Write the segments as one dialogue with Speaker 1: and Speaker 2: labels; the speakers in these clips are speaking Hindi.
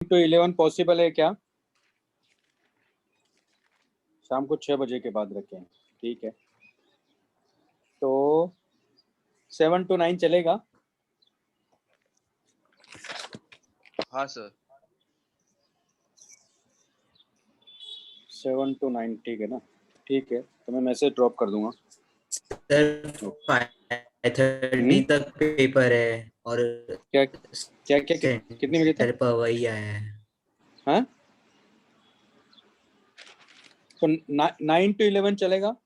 Speaker 1: to 11 पॉसिबल है क्या? शाम को 6 बजे के बाद रखें, ठीक है। तो 7 to 9 चलेगा?
Speaker 2: हाँ सर।
Speaker 1: 7 to 9 ठीक है ना? ठीक है, तो मैं मैसेज ड्रॉप कर दूंगा।
Speaker 3: सर 5:30 तक पेपर है और
Speaker 1: क्या क्या क्या कितने बजे तक?
Speaker 3: वही आया है।
Speaker 1: हाँ, तो 9 to 11 चलेगा?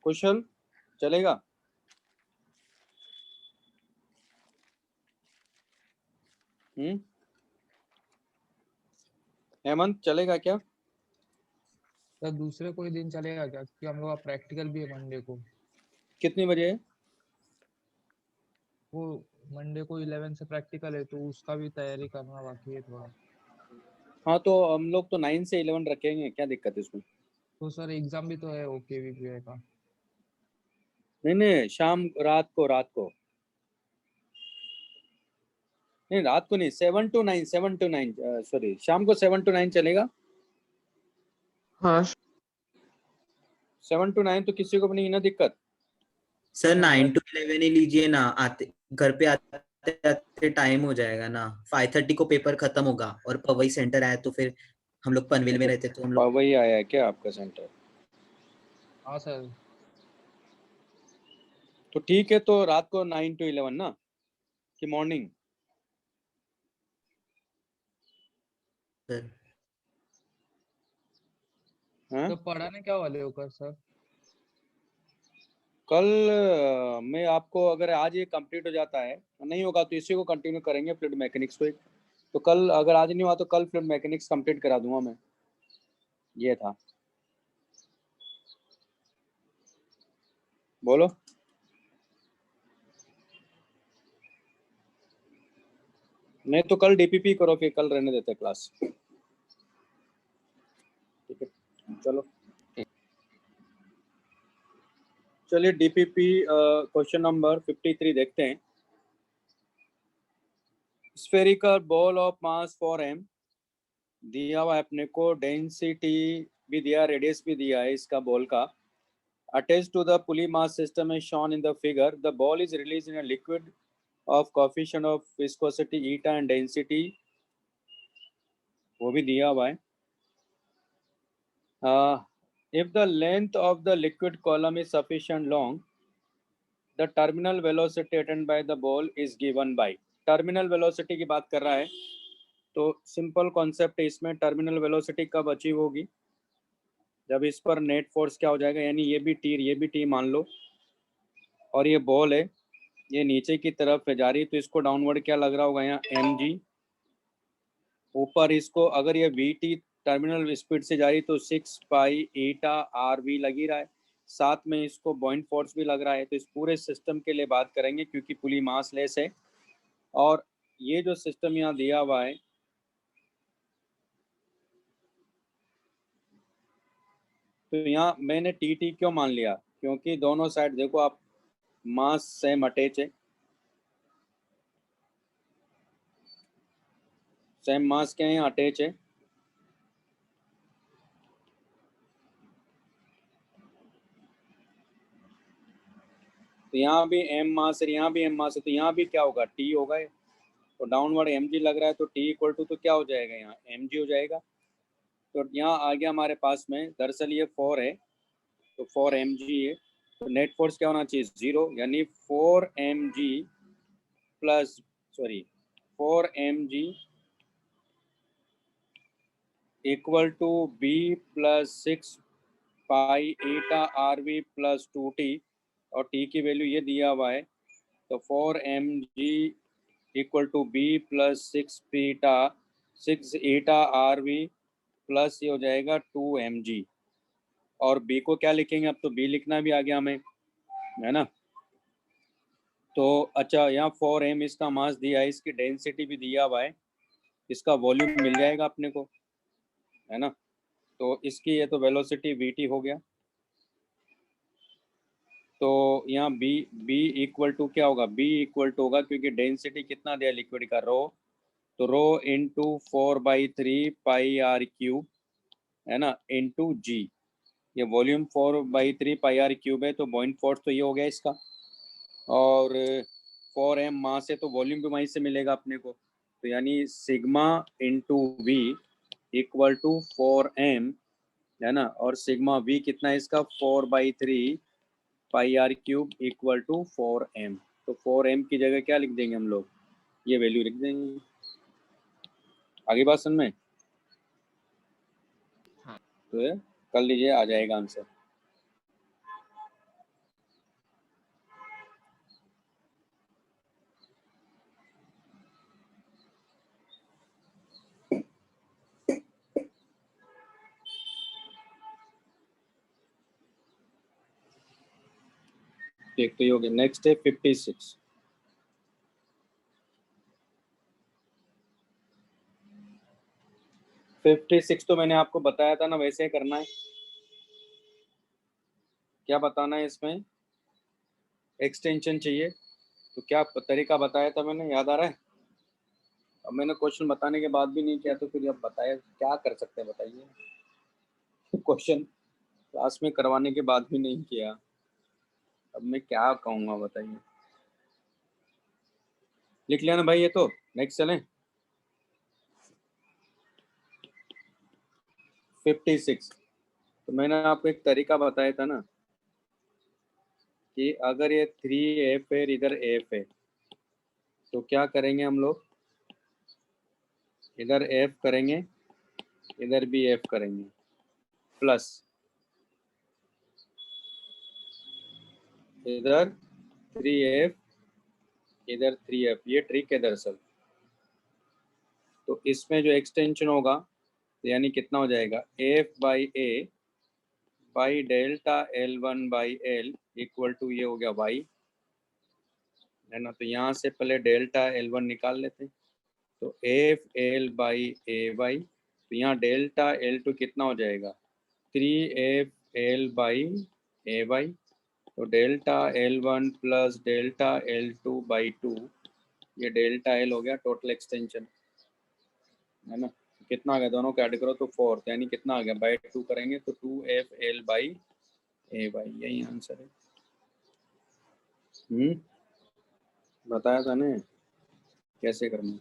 Speaker 1: कुशल चलेगा? हेमंत चलेगा क्या?
Speaker 4: सर दूसरे कोई दिन चलेगा क्या, क्योंकि हम लोग का प्रैक्टिकल भी है मंडे को।
Speaker 1: कितने बजे है?
Speaker 4: वो मंडे को 11 से प्रैक्टिकल है, तो उसका भी तैयारी करना बाकी है थोड़ा।
Speaker 1: हाँ, तो हम लोग तो 9 से 11 रखेंगे, क्या दिक्कत है इसमें?
Speaker 4: तो सर एग्जाम भी तो है OKVPI का।
Speaker 1: नहीं नहीं, शाम रात को नहीं, रात को नहीं, 7 to 9 सॉरी, शाम को 7 to 9 चलेगा?
Speaker 5: हाँ
Speaker 1: 7 to 9 तो किसी को भी नहीं ना दिक्कत?
Speaker 3: सर 9 to 11 ही लीजिए ना, आते घर पे आते आते टाइम हो जाएगा ना। 5:30 को पेपर खत्म होगा और पवई सेंटर आया तो फिर हम लोग पनवेल में रहते तो हम लोग।
Speaker 1: वही आया है क्या आपका सेंटर?
Speaker 4: हाँ सर।
Speaker 1: तो ठीक है, तो रात को 9 to 11 ना, कि मॉर्निंग?
Speaker 3: सर
Speaker 1: हाँ,
Speaker 4: तो पढ़ाने क्या वाले हो कर सर?
Speaker 1: कल मैं आपको, अगर आज ये कंप्लीट हो जाता है, नहीं होगा तो इसी को कंटिन्यू करेंगे, फ्लूइड मैकेनिक्स को। तो कल अगर आज नहीं हुआ तो कल फ्लूइड मैकेनिक्स कंप्लीट करा दूंगा मैं, ये था। बोलो। नहीं तो कल डीपीपी करो, फिर कल रहने देते क्लास, ठीक है? चलो चलिए, डीपीपी क्वेश्चन नंबर 53 देखते हैं। Spherical ball of mass 4m दिया हुआ है अपने को, डेंसिटी भी दिया, रेडियस भी दिया है इसका बॉल का। Attached to the pulley mass system is shown in the figure. The ball is released in a liquid of coefficient of viscosity eta and density, वो भी दिया हुआ है। If the length of the liquid column is sufficient long, the terminal velocity attained by the ball is given by। Terminal velocity की बात कर रहा है, तो सिंपल कॉन्सेप्ट है इसमें। टर्मिनल वेलोसिटी कब अचीव होगी? जब इस पर नेट फोर्स क्या हो जाएगा, यानी ये भी टी मान लो, और ये बॉल है, ये नीचे की तरफ है जा रही, तो इसको डाउनवर्ड क्या लग रहा होगा यहाँ, mg। ऊपर इसको अगर ये vt टर्मिनल स्पीड से जा रही तो 6 पाई ईटा rv लग ही रहा है, साथ में इसको बॉइंट फोर्स भी लग रहा है। तो इस पूरे सिस्टम के लिए बात करेंगे, क्योंकि पुली मास लेस है। और ये जो सिस्टम यहाँ दिया हुआ है, तो यहाँ मैंने टी क्यों मान लिया, क्योंकि दोनों साइड देखो आप, मास सेम अटैच है, सेम मास के यहाँ अटैच है। तो यहाँ भी m मास है, यहाँ भी m मास है, तो यहाँ भी क्या होगा, t होगा। तो डाउनवर्ड mg लग रहा है, तो t इक्वल टू तो क्या हो जाएगा, यहाँ mg हो जाएगा। तो यहाँ आ गया हमारे पास में, दरअसल ये 4 है, तो 4 mg है। तो नेट फोर्स क्या होना चाहिए, 0, यानी 4 mg plus, sorry 4 mg equal to b plus 6 pi eta rv plus 2t, और t की वैल्यू ये दिया हुआ है। तो 4 mg equal to b plus 6 eta rv plus ये हो जाएगा 2 mg। और b को क्या लिखेंगे, अब तो b लिखना भी आ गया हमें, है ना? तो अच्छा, यहाँ 4m इसका मास दिया है, इसकी डेंसिटी भी दिया हुआ है, इसका वॉल्यूम मिल जाएगा अपने को, है ना? तो इसकी ये तो वेलोसिटी vt हो गया। तो यहाँ बी इक्वल टू क्या होगा, बी इक्वल टू होगा, क्योंकि डेंसिटी कितना दिया लिक्विड का, रो, तो rho into 4/3 pi r cube, है ना, इंटू जी। ये वॉल्यूम 4/3 पाई आर क्यूब है, तो बॉइंट फोर्स तो ये हो गया इसका, और 4m मास है तो वॉल्यूम भी वहीं से मिलेगा अपने को, तो यानी sigma into V equal to 4m, है ना, और सिग्मा वी कितना है इसका, 4/3 pi r cube equal to 4m। तो 4m की जगह क्या लिख देंगे हम लोग, ये वैल्यू लिख देंगे। आगे बात समझ में?
Speaker 5: हाँ।
Speaker 1: तो ये कर लीजिए, आ जाएगा आंसर। एक तो ये हो गया। नेक्स्ट है 56। तो मैंने आपको बताया था ना, वैसे करना है। क्या बताना है इसमें, एक्सटेंशन चाहिए, तो क्या तरीका बताया था मैंने, याद आ रहा है? अब मैंने क्वेश्चन बताने के बाद भी नहीं किया, तो फिर अब बताया क्या कर सकते हैं, बताइए। क्वेश्चन क्लास में करवाने के बाद भी नहीं किया, अब मैं क्या कहूँगा, बताइए। लिख लिया ना भाई ये तो? नेक्स्ट चलें। 56। तो मैंने आपको एक तरीका बताया था ना, कि अगर ये 3f है, इधर f है, तो क्या करेंगे हम लोग, इधर f करेंगे, इधर भी f करेंगे, प्लस इधर 3f, इधर 3f। ये ट्रिक है दरअसल। तो इसमें जो एक्सटेंशन होगा, तो यानी कितना हो जाएगा, f/a by delta L1/L equal to, ये हो गया y, है ना। तो यहाँ से पहले डेल्टा L1 निकाल लेते हैं, तो FL/AY, तो यहाँ डेल्टा L2 कितना हो जाएगा, 3FL/AY, तो delta L1 plus delta L2/2, ये डेल्टा L हो गया टोटल एक्सटेंशन, है ना। कितना आ गया, दोनों को ऐड करो तो 4, यानी कितना आ गया, बाई 2 करेंगे तो 2FL/AY, यही आंसर है। बताया था ना कैसे करना।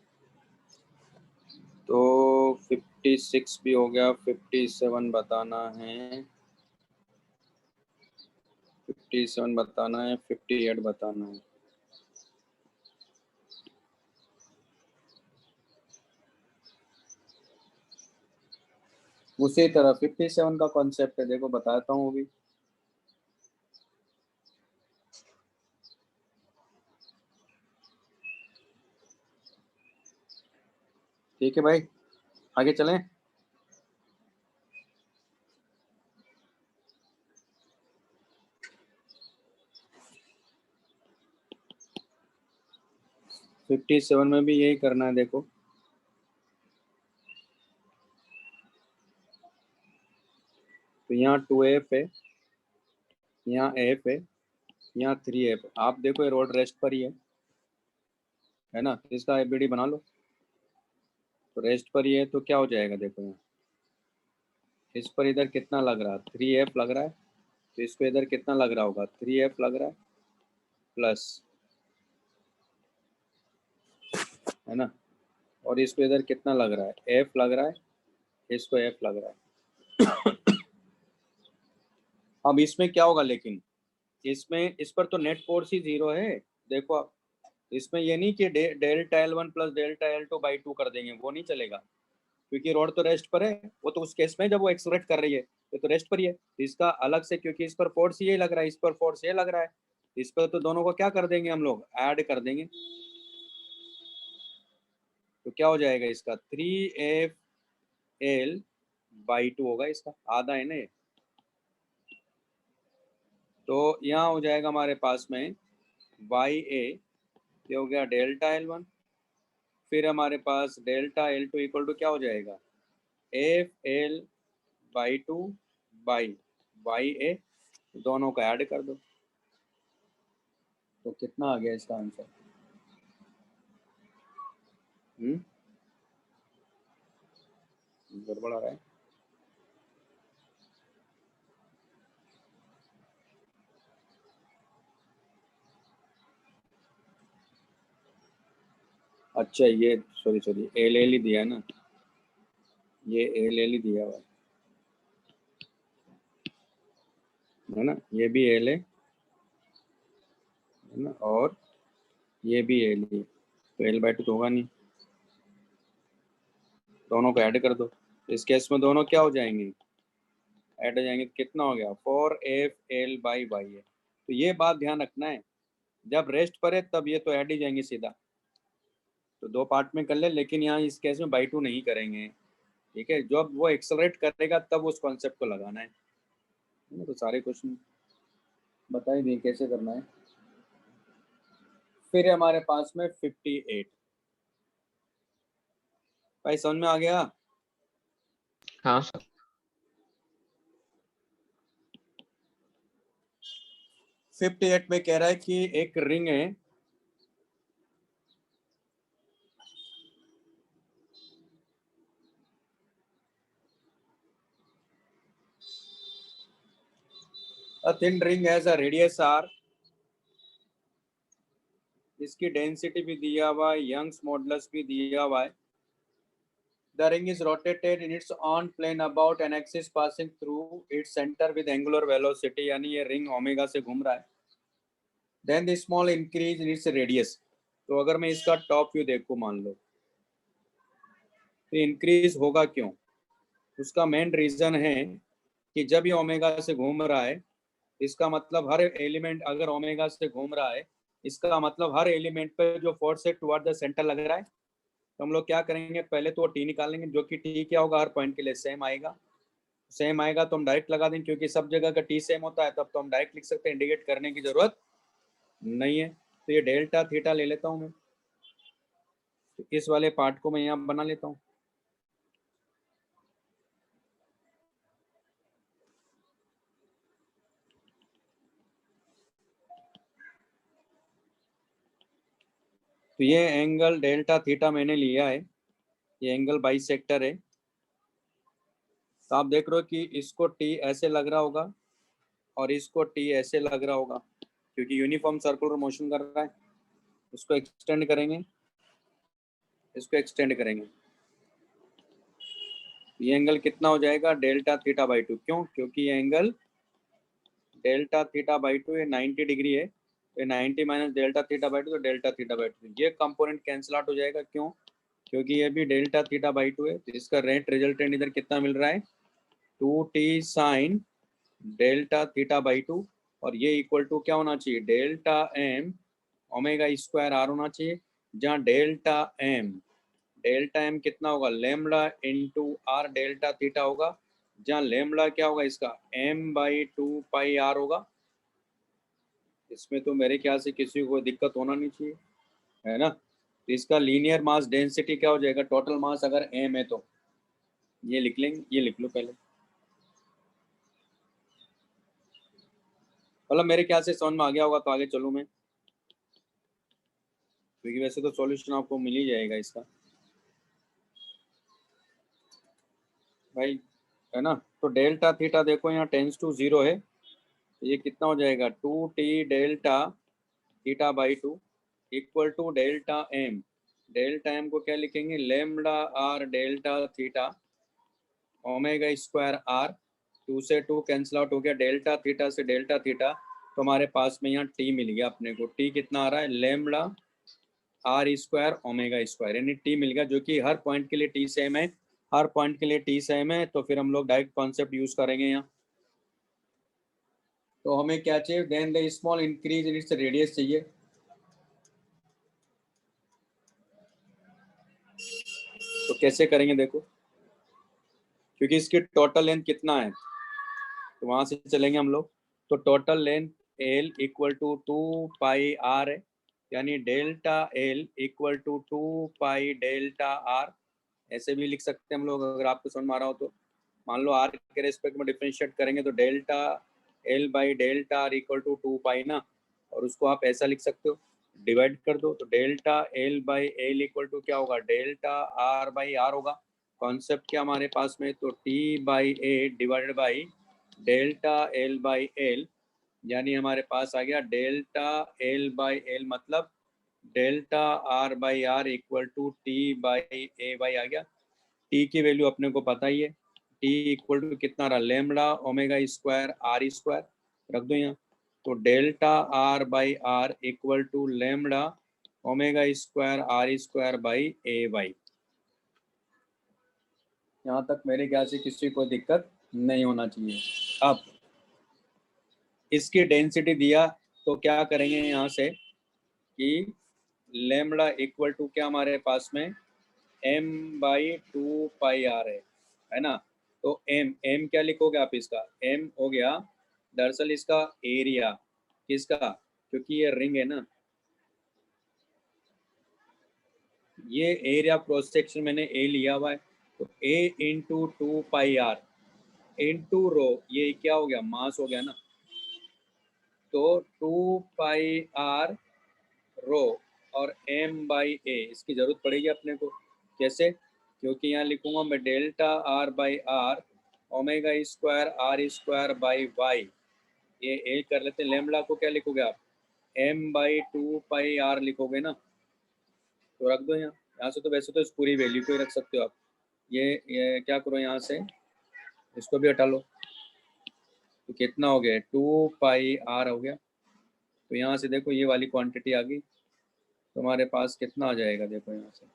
Speaker 1: तो 56 भी हो गया, 57 बताना है, 57 बताना है, 58 बताना है। उसी तरह 57 का कॉन्सेप्ट है, देखो बताता हूँ अभी। ठीक है भाई, आगे चलें। फिफ्टी सेवन में भी यही करना है, देखो। तो यहाँ 2f है, यहाँ f है, यहाँ 3f। आप देखो ये रोड रेस्ट पर ही है ना, इसका एबीडी बना लो। तो रेस्ट पर ही है, तो क्या हो जाएगा, देखो यहाँ इस पर इधर कितना लग रहा है, 3f लग रहा है, तो इसको इधर कितना लग रहा होगा, 3f लग रहा है, प्लस, है ना, और इसको इधर कितना लग रहा है, f लग रहा है, इसको f लग रहा है। अब इसमें क्या होगा, लेकिन इसमें इस पर तो नेट फोर्स ही 0 है। देखो आप, इसमें ये नहीं कि delta L1 plus delta L2/2 कर देंगे, वो नहीं चलेगा, क्योंकि रोड तो रेस्ट पर है। वो तो उस केस में जब वो एक्सलरेट कर रही है, तो रेस्ट पर ही है। तो इसका अलग से, क्योंकि इस पर फोर्स ये लग रहा है, इस पर फोर्स ये लग रहा है, इस पर तो दोनों को क्या कर देंगे हम लोग, ऐड कर देंगे। तो क्या हो जाएगा इसका, 3FL/2 होगा, इसका आधा है ना ये। तो यहाँ हो जाएगा हमारे पास में YA, ये हो गया डेल्टा L1, फिर हमारे पास डेल्टा L2 इक्वल टू क्या हो जाएगा, FL/2 बाई YA, दोनों को ऐड कर दो, तो कितना आ गया इसका आंसर? गड़बड़ आ रहा है। अच्छा ये सॉरी एल एल ही दिया ना, ये एल एल ही दिया हुआ है ना, ये भी एल है ना, और ये भी एल ही, तो एल बाई टू तो होगा नहीं, दोनों को ऐड कर दो। इस केस में दोनों क्या हो जाएंगे, ऐड हो जाएंगे। कितना हो गया 4f(l/y) है। तो ये बात ध्यान रखना है, जब रेस्ट पर है तब ये तो ऐड ही जाएंगे सीधा, तो दो पार्ट में कर ले, लेकिन यहाँ इस केस में बाई टू नहीं करेंगे, ठीक है। जब वो एक्सेलरेट करेगा तब उस कॉन्सेप्ट को लगाना है। तो सारे क्वेश्चन बता ही दिए कैसे करना है। फिर हमारे पास में 58 भाई, समझ में आ गया?
Speaker 5: हाँ सर।
Speaker 1: 58 में कह रहा है कि एक रिंग है, a thin ring has a radius r, इसकी डेंसिटी भी दिया हुआ है, यंग्स मॉडुलस भी दिया हुआ है। The ring is rotated in its own plane about an axis passing through its center with angular velocity, यानी ये रिंग ओमेगा से घूम रहा है। Then the small increase in its radius, तो अगर मैं इसका टॉप व्यू देखूं मान लो, तो इंक्रीज होगा क्यों? उसका मेन रीजन है कि जब ये ओमेगा से घूम रहा है, इसका मतलब हर एलिमेंट अगर ओमेगा से घूम रहा है, इसका मतलब हर एलिमेंट पे जो फोर्स है टुवर्ड द सेंटर लग रहा है। तो हम लोग क्या करेंगे, पहले तो टी निकालेंगे, जो कि टी क्या होगा, हर पॉइंट के लिए सेम आएगा। सेम आएगा तो हम डायरेक्ट लगा देंगे, क्योंकि सब जगह का टी सेम होता है, तब तो हम डायरेक्ट लिख सकते हैं, इंडिकेट करने की जरूरत नहीं है। तो ये डेल्टा थीटा ले लेता हूँ मैं, तो इस वाले पार्ट को मैं यहाँ बना लेता हूँ। तो ये एंगल डेल्टा थीटा मैंने लिया है, ये एंगल बाइसेक्टर है। तो आप देख रहे हो कि इसको टी ऐसे लग रहा होगा और इसको टी ऐसे लग रहा होगा, क्योंकि यूनिफॉर्म सर्कुलर मोशन कर रहा है। उसको एक्सटेंड करेंगे, इसको एक्सटेंड करेंगे, ये एंगल कितना हो जाएगा, डेल्टा थीटा बाई टू। क्यों? क्योंकि ये angle delta theta by to ये 90 डिग्री है, तो 90 minus delta theta by to, तो डेल्टा थीटा बाई टू, ये कंपोनेंट कैंसिल आउट हो जाएगा। क्यों? क्योंकि ये भी डेल्टा थीटा बाई टू है, तो इसका रेट रिजल्टेंट इधर कितना मिल रहा है, 2t sine delta theta by two, और ये इक्वल टू क्या होना चाहिए, delta M omega square R होना चाहिए, जहाँ डेल्टा एम कितना होगा, lambda into R delta theta होगा, जहाँ लेमड़ा क्या होगा इसका, M by two pi R होगा। इसमें तो मेरे ख्याल से किसी को दिक्कत होना नहीं चाहिए, है ना। तो इसका लीनियर मास डेंसिटी क्या हो जाएगा, टोटल मास अगर एम है तो ये लिख लेंगे, ये लिख लो पहले, मतलब मेरे ख्याल से समझ में आ गया होगा। तो आगे चलूँ मैं, क्योंकि वैसे तो सॉल्यूशन आपको मिल ही जाएगा इसका भाई, है ना। तो डेल्टा थीटा देखो यहाँ टेंस टू 0 है, तो ये कितना हो जाएगा, 2t delta theta by two equal to delta M को क्या लिखेंगे, lambda R delta theta omega square R, 2 से 2 कैंसिल आउट हो गया, डेल्टा थीटा से डेल्टा थीटा, तो हमारे पास में यहाँ टी मिल गया अपने को। टी कितना आ रहा है, lambda R square omega square, यानी टी मिल गया, जो कि हर पॉइंट के लिए टी सेम है, हर पॉइंट के लिए टी सेम है। तो फिर हम लोग डायरेक्ट कॉन्सेप्ट यूज करेंगे यहाँ। तो हमें क्या चाहिए, then the small increase in its radius चाहिए। तो कैसे करेंगे देखो, क्योंकि इसकी टोटल लेंथ कितना है, तो वहां से चलेंगे हम लोग। तो total length L equal to 2 pi R है, यानी delta L equal to 2 pi delta R, ऐसे भी लिख सकते हैं हम लोग, अगर आपको समझ में आ रहा हो तो। मान लो आर के रेस्पेक्ट में डिफरेंशिएट करेंगे, तो delta L by delta R equal to 2 pi ना, और उसको आप ऐसा लिख सकते हो, डिवाइड कर दो तो delta L by L equal to क्या होगा, डेल्टा आर बाई आर होगा। कॉन्सेप्ट क्या हमारे पास में, तो T by A divided by delta L by L, यानी हमारे पास आ गया डेल्टा एल बाई एल मतलब delta R by R equal to T by A by आ गया। टी की वैल्यू अपने को पता ही है, टी इक्वल टू कितना रहा, lambda omega square R square, रख दो यहाँ। तो delta R by R equal to lambda omega square R square by A by. यहाँ तक मेरे ख्याल से किसी को दिक्कत नहीं होना चाहिए। अब इसकी डेंसिटी दिया तो क्या करेंगे यहाँ से कि लेमडा इक्वल टू क्या हमारे पास में m बाई 2 पाई आर है ना। तो m क्या लिखोगे आप, इसका m हो गया दरअसल इसका एरिया, किसका, क्योंकि ये रिंग है ना, ये एरिया क्रॉस सेक्शन मैंने a लिया हुआ है, तो a into 2 pi R into rho, ये क्या हो गया, मास हो गया ना। तो 2 पाई आर रो और m बाई ए, इसकी जरूरत पड़ेगी अपने को, कैसे, क्योंकि यहाँ लिखूंगा मैं delta R by R omega square R square by Y, ये ए कर लेते हैं। लेमडा को क्या लिखोगे आप, m बाई 2 पाई आर लिखोगे ना, तो रख दो यहाँ से। तो वैसे तो इस पूरी वैल्यू को ही रख सकते हो आप, ये क्या करो यहाँ से इसको भी हटा लो, तो कितना हो गया 2 पाई आर हो गया। तो यहाँ से देखो ये वाली क्वांटिटी आ गई, तो हमारे पास कितना आ जाएगा, देखो यहाँ से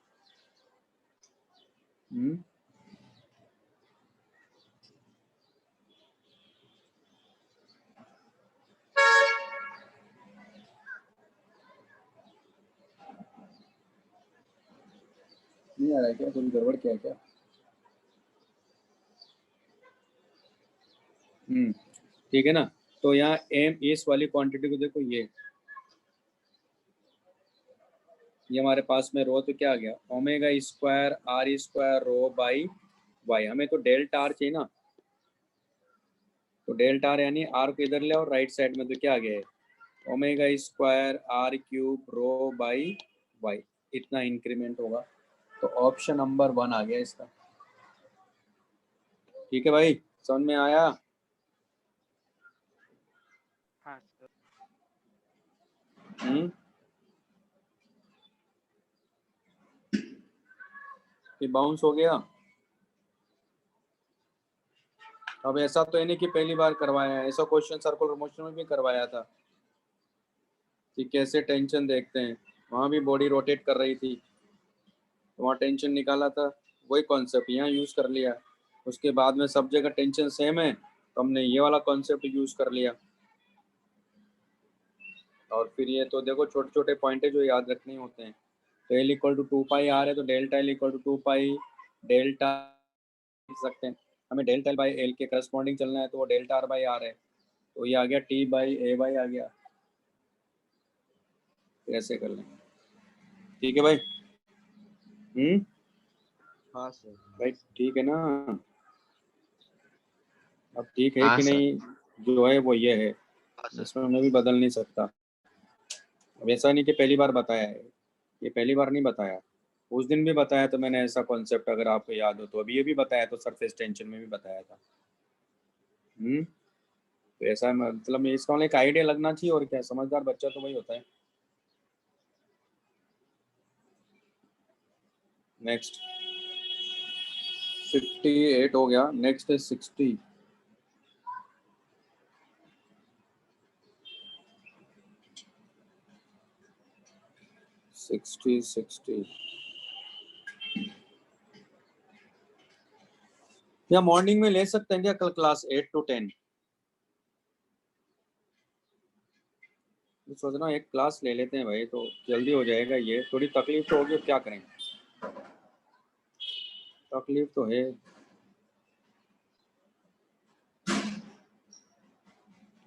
Speaker 1: नहीं आ रहा है क्या, कुछ गड़बड़ क्या है क्या। ठीक है ना। तो यहाँ एम इस वाली क्वांटिटी को देखो, ये हमारे पास में रो तो क्या आ गया, omega square R square rho by Y. हमें तो डेल्टा आर चाहिए ना, तो डेल्टा आर यानी आर को इधर ले और राइट साइड में, तो क्या आ गया है omega square R cube rho by Y, इतना इंक्रीमेंट होगा। तो ऑप्शन नंबर 1 आ गया इसका। ठीक है भाई, समझ में आया।
Speaker 2: हाँ सर।
Speaker 1: ये बाउंस हो गया। अब ऐसा तो है नहीं कि पहली बार करवाया है, ऐसा क्वेश्चन सर्कुलर मोशन में भी करवाया था कि कैसे टेंशन देखते हैं, वहाँ भी बॉडी रोटेट कर रही थी, तो वहाँ टेंशन निकाला था, वही कॉन्सेप्ट यहाँ यूज़ कर लिया। उसके बाद में सब जगह टेंशन सेम है, तो हमने ये वाला कॉन्सेप्ट यूज़ कर लिया। और फिर ये तो देखो छोटे छोटे पॉइंट है जो याद रखने होते हैं। तो L equal to 2 pi R है, तो delta L equal to 2 pi delta लिख सकते हैं। हमें डेल्टा एल बाई एल के करस्पॉन्डिंग चलना है, तो वो डेल्टा आर बाई आर है, तो ये आ गया टी बाई ए बाई आ गया। ऐसे कर लेंगे, ठीक है भाई।
Speaker 2: हाँ सर।
Speaker 1: भाई ठीक है ना। अब ठीक है
Speaker 5: हाँ
Speaker 1: कि
Speaker 5: सर।
Speaker 1: नहीं, जो है वो ये है,
Speaker 2: हाँ सर।
Speaker 1: इसमें मैं भी बदल नहीं सकता। अब ऐसा नहीं कि पहली बार बताया है, ये पहली बार नहीं बताया, उस दिन भी बताया तो मैंने ऐसा कॉन्सेप्ट, अगर आपको याद हो तो। अभी ये भी बताया तो सरफेस टेंशन में भी बताया था। तो ऐसा मतलब इसका एक आइडिया लगना चाहिए, और क्या, समझदार बच्चा तो वही होता है। नेक्स्ट 58 हो गया, नेक्स्ट है 60। या मॉर्निंग में ले सकते हैं क्या कल क्लास 8 to 10? सोच रहा हूँ एक क्लास ले लेते हैं भाई, तो जल्दी हो जाएगा। ये थोड़ी तकलीफ तो होगी, क्या करेंगे, तकलीफ तो है।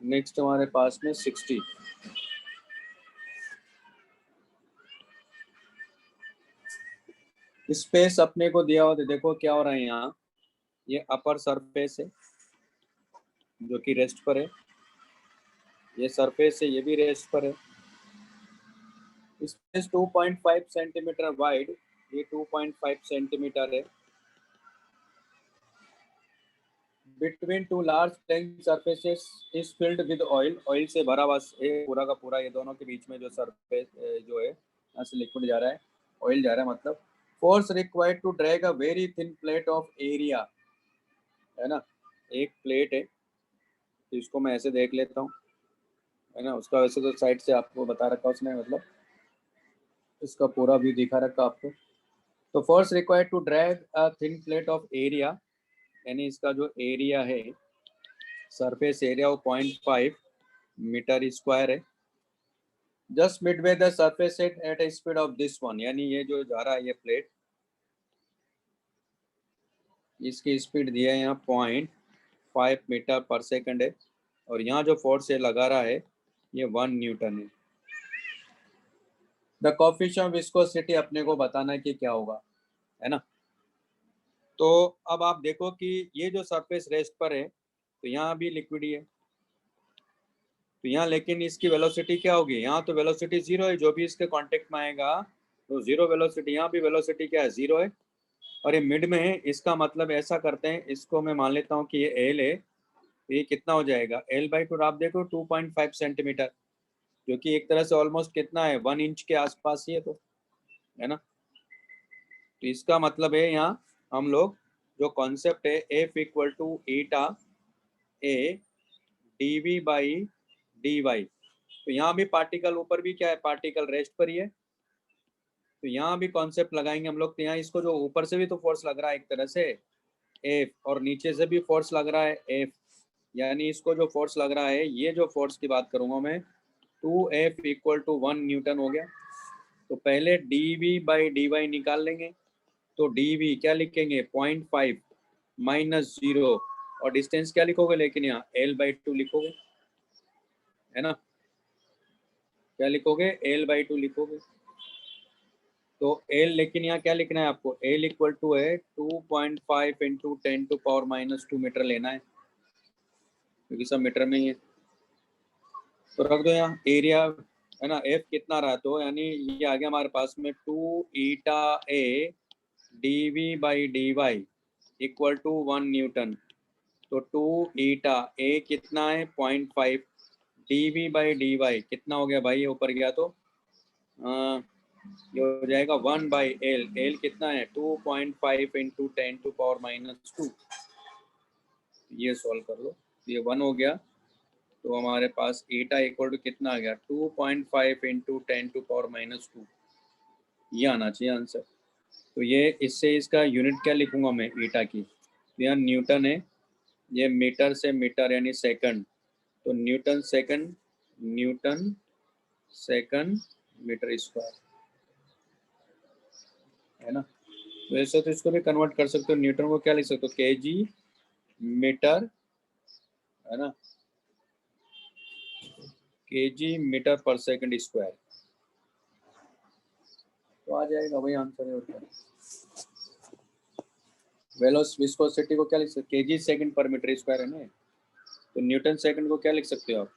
Speaker 1: नेक्स्ट हमारे पास में 60। स्पेस अपने को दिया हुआ, देखो क्या हो रहा है यहाँ, ये अपर सरफेस है जो कि रेस्ट पर है, ये सरफेस है ये भी रेस्ट पर है, स्पेस 2.5 सेंटीमीटर वाइड, ये 2.5 सेंटीमीटर है। Between two large plane surfaces is filled with oil, oil से भरा हुआ है पूरा का पूरा, ये दोनों के बीच में जो सरफेस जो है यहाँ से लिक्विड जा रहा है, ऑयल जा रहा है मतलब। Force required to drag a very thin plate of area, है ना, एक प्लेट है, तो इसको मैं ऐसे देख लेता हूँ, है ना, उसका वैसे तो साइड से आपको बता रखा उसने, मतलब इसका पूरा व्यू दिखा रखा आपको। तो force required to drag a thin plate of area, यानी इसका जो एरिया है, सरफेस एरिया वो 0.5 मीटर स्क्वायर है। Just midway the surface at a speed of this one, यानी ये जो जा रहा है ये प्लेट, इसकी स्पीड दिया है यहाँ 0.5 मीटर पर सेकंड है, और यहाँ जो फोर्स ये लगा रहा है ये 1 न्यूटन है। द कोएफिशिएंट ऑफ विस्कोसिटी अपने को बताना है कि क्या होगा, है ना। तो अब आप देखो कि ये जो सरफेस रेस्ट पर है, तो यहाँ भी लिक्विड ही है, तो यहाँ लेकिन इसकी वेलोसिटी क्या होगी, यहाँ तो वेलोसिटी जीरो है, जो भी इसके कांटेक्ट में आएगा तो जीरो वेलोसिटी, यहाँ भी वेलोसिटी क्या है, जीरो है, और ये मिड में है। इसका मतलब ऐसा करते हैं, इसको मैं मान लेता हूँ कि ये एल है, तो ये कितना हो जाएगा, L/2 आप देखो 2.5 सेंटीमीटर, जो कि एक तरह से ऑलमोस्ट कितना है, 1 इंच के आसपास ही है, तो है ना। तो इसका मतलब है यहाँ हम लोग जो कॉन्सेप्ट है F equal to eta A dv by dy, तो यहाँ भी पार्टिकल ऊपर भी क्या है, पार्टिकल रेस्ट पर ही है, तो यहाँ भी कॉन्सेप्ट लगाएंगे हम लोग। तो यहाँ इसको जो ऊपर से भी तो फोर्स लग रहा है एक तरह से F, और नीचे से भी फोर्स लग रहा है F, यानी इसको जो फोर्स लग रहा है, ये जो फोर्स की बात करूंगा मैं, 2F इक्वल टू 1 न्यूटन हो गया। तो पहले dv बाई dy निकाल लेंगे, तो dv क्या लिखेंगे, 0.5 माइनस 0, और डिस्टेंस क्या लिखोगे, लेकिन यहाँ L/2 लिखोगे, है ना, क्या लिखोगे, L/2 लिखोगे। तो L, लेकिन यहाँ क्या लिखना है आपको, L इक्वल टू है 2.5 इंटू 10⁻⁻2 मीटर लेना है, क्योंकि सब मीटर में ही है। तो रख दो यहाँ एरिया, है ना, F कितना रहा, तो यानी ये आ गया हमारे पास में 2 eta A dv by dy equal to 1 newton. तो 2 ईटा ए कितना है 0.5, dv बाई dy कितना हो गया भाई, ये ऊपर गया तो ये हो जाएगा 1 बाई एल, एल कितना है 2.5 इंटू 10⁻⁻2, ये सॉल्व कर लो, ये 1 हो गया। तो हमारे पास ईटा इक्वल टू कितना आ गया, 2.5 इंटू 10⁻⁻2, ये आना चाहिए आंसर। तो ये इससे इसका यूनिट क्या लिखूंगा मैं ईटा की, तो यहाँ न्यूटन है, ये मीटर से मीटर यानी सेकंड, तो न्यूटन सेकंड मीटर स्क्वायर, है ना। तो ऐसे तो इसको भी कन्वर्ट कर सकते हो, न्यूटन को क्या लिख सकते हो, केजी मीटर, है ना, केजी मीटर पर सेकंड स्क्वायर, तो आ जाएगा वही आंसर है। वेलोस विस्कोसिटी को क्या लिख सकते, केजी सेकंड पर मीटर स्क्वायर है ना, तो न्यूटन सेकंड को क्या लिख सकते हो आप,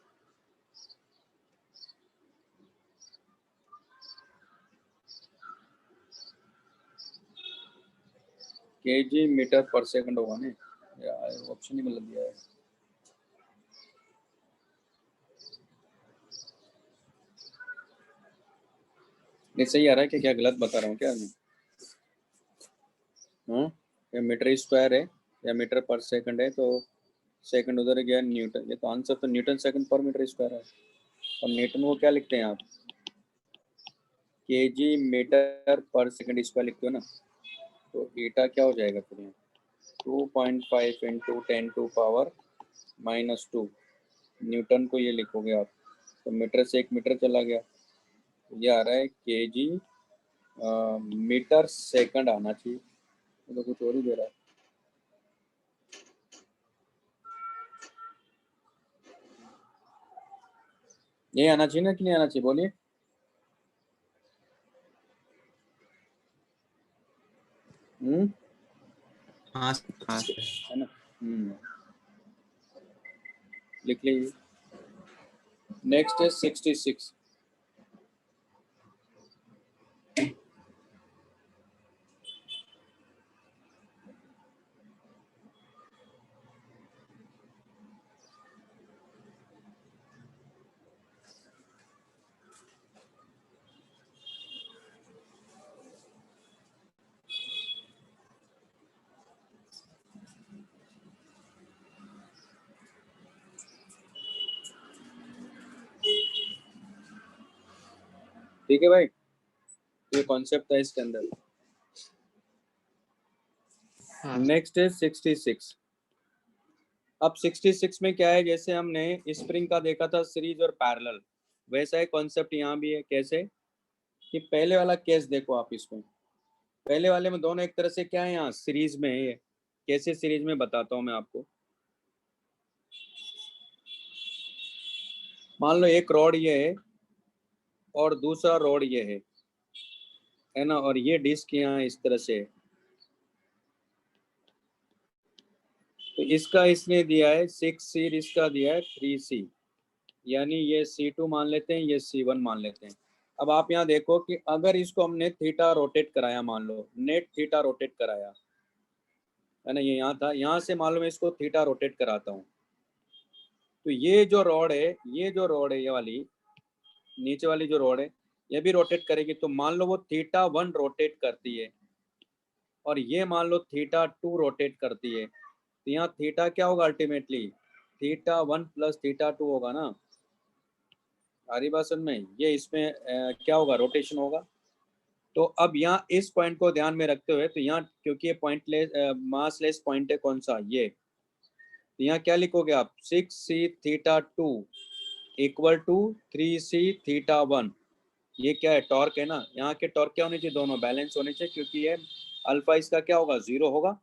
Speaker 1: केजी मीटर पर सेकंड होगा ना, यार ऑप्शन ही गलत दिया है। ये सही आ रहा है कि क्या गलत बता रहा हूँ क्या मैं, हाँ, ये मीटर स्क्वायर है या मीटर पर सेकंड है, तो सेकंड उधर गया न्यूटन, ये तो आंसर तो न्यूटन सेकंड पर मीटर स्क्वायर है। और न्यूटन को क्या लिखते हैं आप, केजी मीटर पर सेकंड स्क्वायर लिखते हो ना, तो ईटा क्या हो जाएगा फिर यहाँ 2.5 इंटू 10⁻⁻2, न्यूटन को ये लिखोगे आप, तो मीटर से 1 मीटर चला गया, तो ये आ रहा है केजी मीटर सेकंड आना चाहिए, तो कुछ और ही दे रहा है। ये आना चाहिए ना कि नहीं आना चाहिए, बोलिए।
Speaker 3: हाँ
Speaker 1: है ना, लिख लीजिए। नेक्स्ट है 66, ठीक है भाई, ये कॉन्सेप्ट था इसके अंदर।
Speaker 5: हाँ
Speaker 1: नेक्स्ट है 66। अब 66 में क्या है, जैसे हमने स्प्रिंग का देखा था सीरीज और पैरेलल, वैसा ही कॉन्सेप्ट यहाँ भी है। कैसे कि पहले वाला केस देखो आप, इसमें पहले वाले में दोनों एक तरह से क्या है, यहाँ सीरीज में है ये। कैसे सीरीज में बताता हूँ मैं आपको। मान लो एक रॉड ये है और दूसरा रॉड ये है ना, और ये डिस्क यहाँ इस तरह से है। तो इसका इसने दिया है 6C, इसका दिया है 3C, यानी ये C2 मान लेते हैं, ये C1 मान लेते हैं। अब आप यहाँ देखो कि अगर इसको हमने थीटा रोटेट कराया, मान लो नेट थीटा रोटेट कराया है ना, ये यहाँ था, यहाँ से मान लो मैं इसको थीटा रोटेट कराता हूँ, तो ये जो रॉड है, ये जो रॉड है, ये वाली नीचे वाली जो रॉड है, ये भी रोटेट करेगी। तो मान लो वो θ1 रोटेट करती है और ये मान लो θ2 रोटेट करती है, तो यहाँ थीटा क्या होगा अल्टीमेटली, θ1 प्लस θ2 होगा ना। आ रही बात समझ में, ये इसमें क्या होगा, रोटेशन होगा। तो अब यहाँ इस पॉइंट को ध्यान में रखते हुए, तो यहाँ क्योंकि ये पॉइंट लेस मास लेस पॉइंट है, कौन सा ये, तो यहाँ क्या लिखोगे आप, 6C θ2 इक्वल टू 3C θ1। ये क्या है, टॉर्क है ना। यहाँ के टॉर्क क्या होने चाहिए, दोनों बैलेंस होने चाहिए, क्योंकि ये अल्फा इसका क्या होगा, 0 होगा।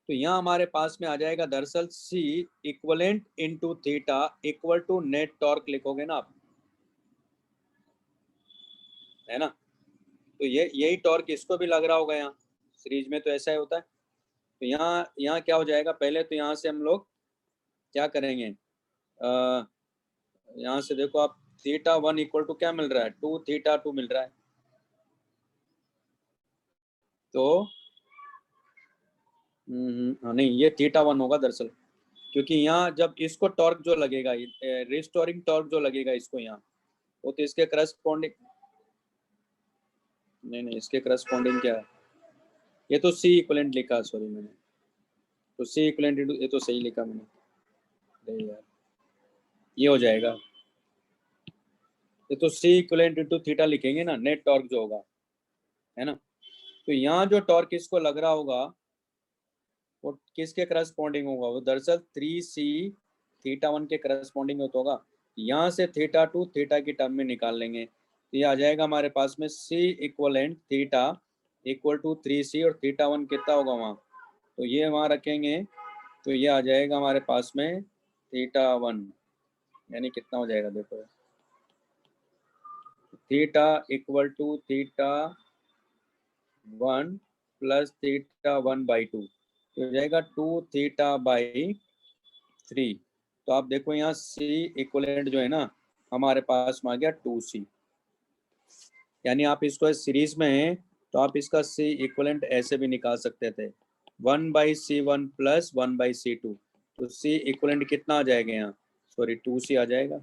Speaker 1: तो यहाँ हमारे पास में आ जाएगा दरअसल C equivalent into theta equal to net torque लिखोगे ना आप, है ना। तो ये यही टॉर्क इसको भी लग रहा होगा, यहाँ सीरीज में तो ऐसा ही होता है। तो यहाँ क्या हो जाएगा, पहले तो यहाँ से हम लोग क्या करेंगे, यहाँ से देखो आप, θ1 इक्वल टू क्या मिल रहा है, 2θ2 मिल रहा है। तो नहीं, ये θ1 होगा दरअसल, क्योंकि यहाँ जब इसको टॉर्क जो लगेगा, रिस्टोरिंग टॉर्क जो लगेगा इसको यहाँ, वो तो इसके करस्पॉन्डिंग, नहीं इसके करस्पॉन्डिंग क्या है, ये तो C इक्विवेलेंट लिखा, सॉरी मैंने तो C इक्विवेलेंट, ये तो सही लिखा मैंने, अरे यार ये हो जाएगा, ये तो C इक्विवेलेंट इंटू थीटा लिखेंगे ना, नेट टॉर्क जो होगा, है ना। तो यहाँ जो टॉर्क इसको लग रहा होगा वो किसके करस्पॉन्डिंग होगा, वो दरअसल 3C θ1 के करस्पॉन्डिंग होगा। यहाँ से θ2 थीटा की टर्म में निकाल लेंगे, तो ये आ जाएगा हमारे पास में C equivalent theta equal to 3C, और θ1 कितना होगा वहाँ, तो ये वहाँ रखेंगे, तो ये आ जाएगा हमारे पास में θ1, यानी कितना हो जाएगा देखो, थीटा इक्वल टू θ1 प्लस θ1/2, तो हो जाएगा 2θ/3। तो आप देखो यहाँ C इक्वलेंट जो है ना हमारे पास में आ गया 2C, यानी आप इसको सीरीज में है तो आप इसका C इक्वलेंट ऐसे भी निकाल सकते थे, 1/C1 प्लस 1/C2, तो C इक्वलेंट कितना आ जाएगा यहाँ, सॉरी 2C आ जाएगा।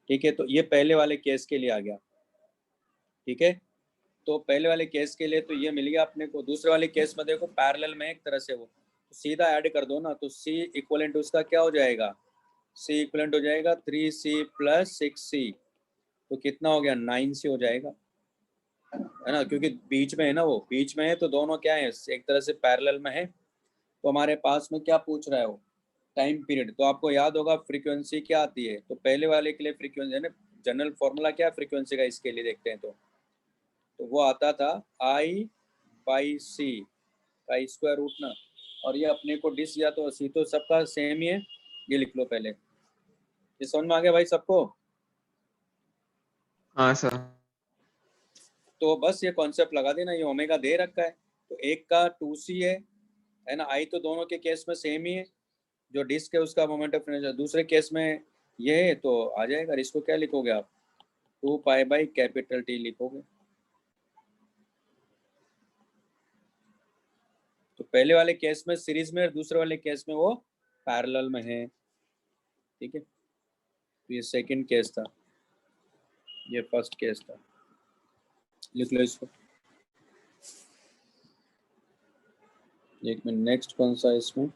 Speaker 1: ठीक है, तो ये पहले वाले केस के लिए आ गया। ठीक है, तो पहले वाले केस के लिए तो ये मिल गया अपने को। दूसरे वाले केस में देखो पैरेलल में एक तरह से वो तो सीधा ऐड कर दो ना, तो C इक्वलेंट उसका क्या हो जाएगा, C इक्वलेंट हो जाएगा 3C प्लस 6C, तो कितना हो गया, 9C हो जाएगा, है ना, क्योंकि बीच में है ना, वो बीच में है, तो दोनों क्या है, एक तरह से पैरेलल में है। तो हमारे पास में क्या पूछ रहा है वो, टाइम पीरियड। तो आपको याद होगा फ्रीक्वेंसी क्या आती है, तो पहले वाले के लिए फ्रीक्वेंसी है ना, जनरल फॉर्मूला क्या है फ्रीक्वेंसी का, इसके लिए देखते हैं तो वो आता था I/C का स्क्वायर रूट ना, और ये अपने को डिस या तो सी, तो सबका सेम ही है, ये लिख लो पहले। ये समझ में आ गया भाई सबको।
Speaker 5: हाँ सर।
Speaker 1: तो बस ये कॉन्सेप्ट लगा देना, ये ओमेगा दे रखा है, तो एक का 2C है ना, आई तो दोनों के केस में सेम ही है, जो डिस्क है उसका मोमेंट ऑफ इनर्शिया, दूसरे केस में ये है, तो आ जाएगा। इसको क्या लिखोगे आप, 2π/T लिखोगे। तो पहले वाले केस में सीरीज में और दूसरे वाले केस में वो पैरेलल में है। ठीक है, तो ये सेकंड केस था, ये फर्स्ट केस था, लिख लो इसको। एक मिनट, नेक्स्ट कौन सा है इसमें,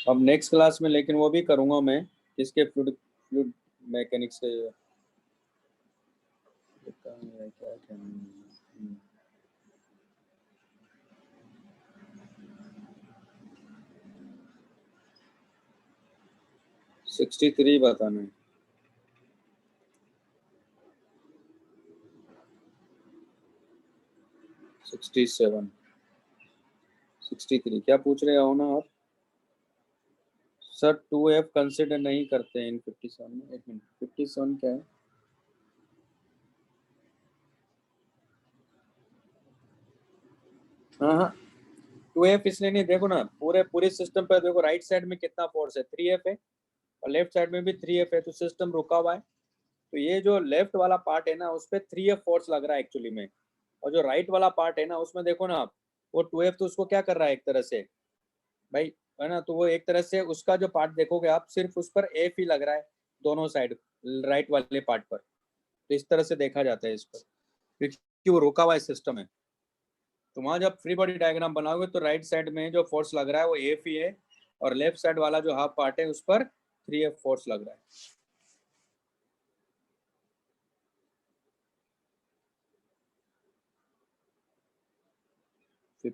Speaker 1: अब नेक्स्ट क्लास में लेकिन वो भी करूंगा मैं, किसके फ्लूइड मैकेनिक्स के क्या कहना 63 बताना है। 67 63 क्या पूछ रहे हो ना आप सर? 2F कंसिडर नहीं करते हैं इन 57 में। एक मिनट, 57 क्या है? हाँ हाँ 2F इसलिए नहीं, देखो ना पूरे सिस्टम पे देखो, राइट साइड में कितना फोर्स है 3F है और लेफ्ट साइड में भी 3F है, तो सिस्टम रुका हुआ है। तो ये जो लेफ्ट वाला पार्ट है ना उस पर 3F फोर्स लग रहा है एक्चुअली में, और जो राइट वाला पार्ट है ना उसमें देखो ना आप, वो 2F तो उसको क्या कर रहा है एक तरह से भाई, है ना? तो वो एक तरह से उसका जो पार्ट देखोगे आप, सिर्फ उस पर F ही लग रहा है दोनों साइड, राइट वाले पार्ट पर। तो इस तरह से देखा जाता है इस पर, क्योंकि वो रुका हुआ है सिस्टम है। तो वहाँ जब फ्री बॉडी डायग्राम बनाओगे तो राइट साइड में जो फोर्स लग रहा है वो F ही है, और लेफ्ट साइड वाला जो हाफ पार्ट है उस पर 3F फोर्स लग रहा है। फिर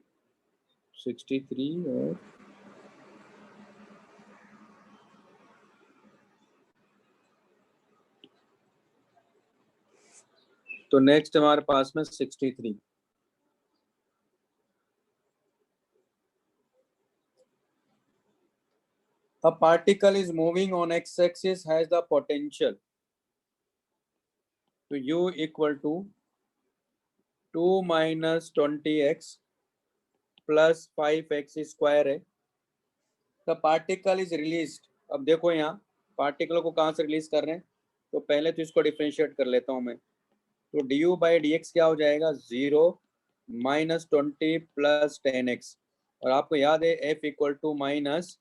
Speaker 1: 63 और तो नेक्स्ट हमारे पास में 63। A particle is moving on x-axis has the potential to U equal to 2 minus 20x plus 5x square है। The particle is released। अब देखो यहाँ पार्टिकल को कहाँ से रिलीज कर रहे हैं, तो पहले तो इसको डिफरेंशिएट कर लेता हूँ मैं। तो du by dx क्या हो जाएगा 0 minus 20 plus 10x, और आपको याद है f equal to minus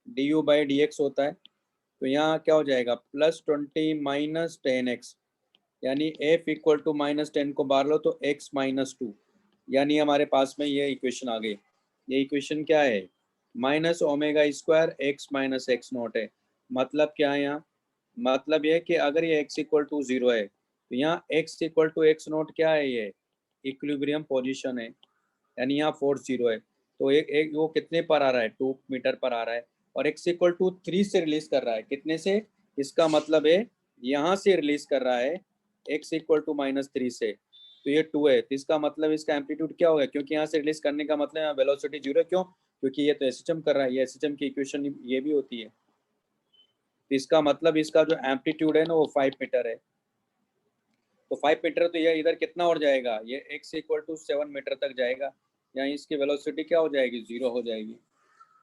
Speaker 1: du by dx होता है। तो यहाँ क्या हो जाएगा +20 माइनस 10x, यानी f इक्वल टू -10 को बाहर लो तो x -2, यानी हमारे पास में ये इक्वेशन आ गई। ये इक्वेशन क्या है -ओमेगा² x माइनस एक्स नॉट है। मतलब क्या है यहाँ, मतलब ये है कि अगर ये x इक्वल टू 0 है तो यहाँ x equal to X naught क्या है, ये इक्विलिब्रियम पोजीशन है, यानी यहाँ फोर्स 0 है। तो एक वो कितने पर आ रहा है 2 मीटर पर आ रहा है, और x इक्वल टू 3 से रिलीज कर रहा है, कितने से, इसका मतलब है यहाँ से रिलीज कर रहा है x इक्वल टू -3 से। तो ये 2 है, तो इसका मतलब इसका एम्पलीट्यूड क्या होगा, क्योंकि यहाँ से रिलीज करने का मतलब यहाँ वेलोसिटी 0 क्यों, क्योंकि ये तो एसएचएम कर रहा है, ये एसएचएम की इक्वेशन ये भी होती है। तो इसका मतलब इसका जो एम्पलीट्यूड है ना वो 5 मीटर है। तो 5 मीटर, तो ये इधर कितना और जाएगा, ये x इक्वल टू 7 मीटर तक जाएगा, यहाँ इसकी वेलोसिटी क्या हो जाएगी 0 हो जाएगी।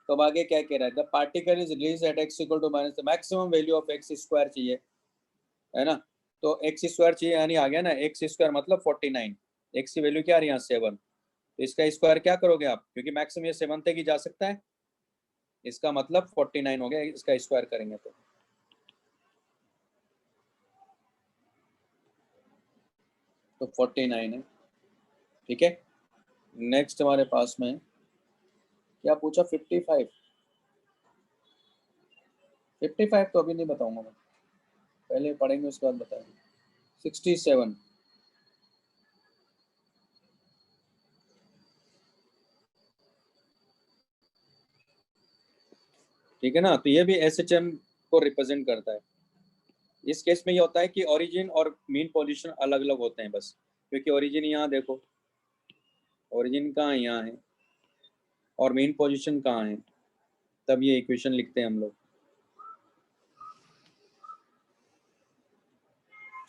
Speaker 1: तो अब आगे क्या कह रहा है, the particle is release at x equal to minus the maximum value of x square चाहिए, है ना? तो x स्क्वायर चाहिए, यानी आ गया ना x स्क्वायर मतलब 49, x की वैल्यू क्या आ रही है यहाँ 7, तो इसका स्क्वायर क्या करोगे आप, क्योंकि मैक्सिमम ये 7 तक ही जा सकता है, इसका मतलब 49 हो गया, इसका स्क्वायर करेंगे तो 49 है। ठीक है, नेक्स्ट हमारे पास में क्या पूछा 55 तो अभी नहीं बताऊंगा मैं, पहले पढ़ेंगे उसके बाद बताएंगे। 67 ठीक है ना, तो ये भी एसएचएम को रिप्रेजेंट करता है। इस केस में ये होता है कि ओरिजिन और मीन पोजीशन अलग अलग होते हैं बस, क्योंकि ओरिजिन यहाँ देखो, ओरिजिन कहाँ है, यहाँ है, और मेन पोजीशन कहाँ है, तब ये इक्वेशन लिखते हैं हम लोग।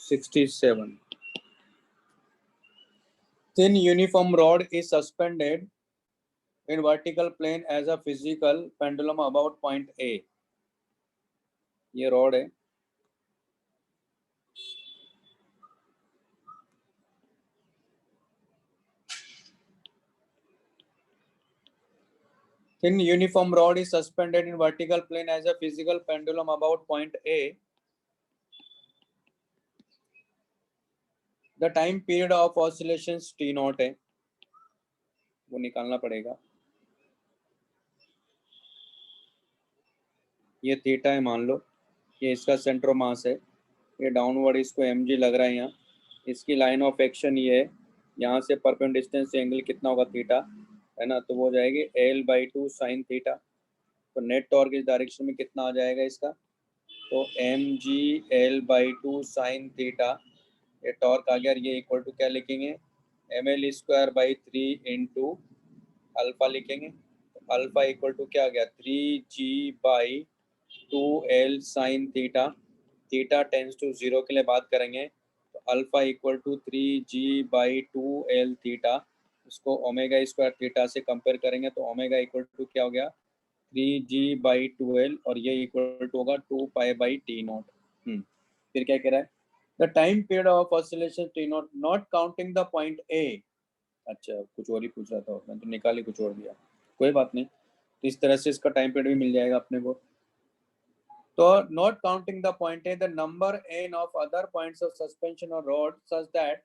Speaker 1: 67 thin uniform rod is suspended in vertical plane as a physical pendulum about point A। ये रॉड है, thin uniform rod is suspended in vertical plane as a physical pendulum about point A। The time period of oscillations T0 है, वो निकालना पड़ेगा। ये थीटा है मान लो, ये इसका सेंटर ऑफ मास है, ये डाउनवर्ड इसको mg लग रहा है यहाँ। इसकी लाइन ऑफ एक्शन ये है, यहाँ से परपेंडिकुलर डिस्टेंस से एंगल कितना होगा, थीटा, है ना। तो वो हो जाएगी L/2 साइन थीटा। तो नेट टॉर्क इस डायरेक्शन में कितना आ जाएगा इसका, तो mg L/2 साइन थीटा, ये टॉर्क आ गया। ये इक्वल टू क्या लिखेंगे, ml²/3 इंटू अल्फा लिखेंगे। तो अल्फा इक्वल टू क्या आ गया, 3g/2l sine theta. Theta tends to 0 के लिए बात करेंगे तो alpha equal to 3g/2l theta. उसको ओमेगा स्क्वायर थीटा से कंपेयर करेंगे तो ओमेगा इक्वल टू क्या हो गया, 3g/2l, और ये इक्वल टू होगा 2π/t0। फिर क्या कह रहा है, the time period of oscillation t0 not counting the point ए। अच्छा, कुछ और ही पूछ रहा था, मैंने तो निकाल ही कुछ और दिया, कोई बात नहीं। तो इस तरह से इसका टाइम पीरियड भी मिल जाएगा अपने को। तो not counting the point A, the number n of other points of suspension और rod such that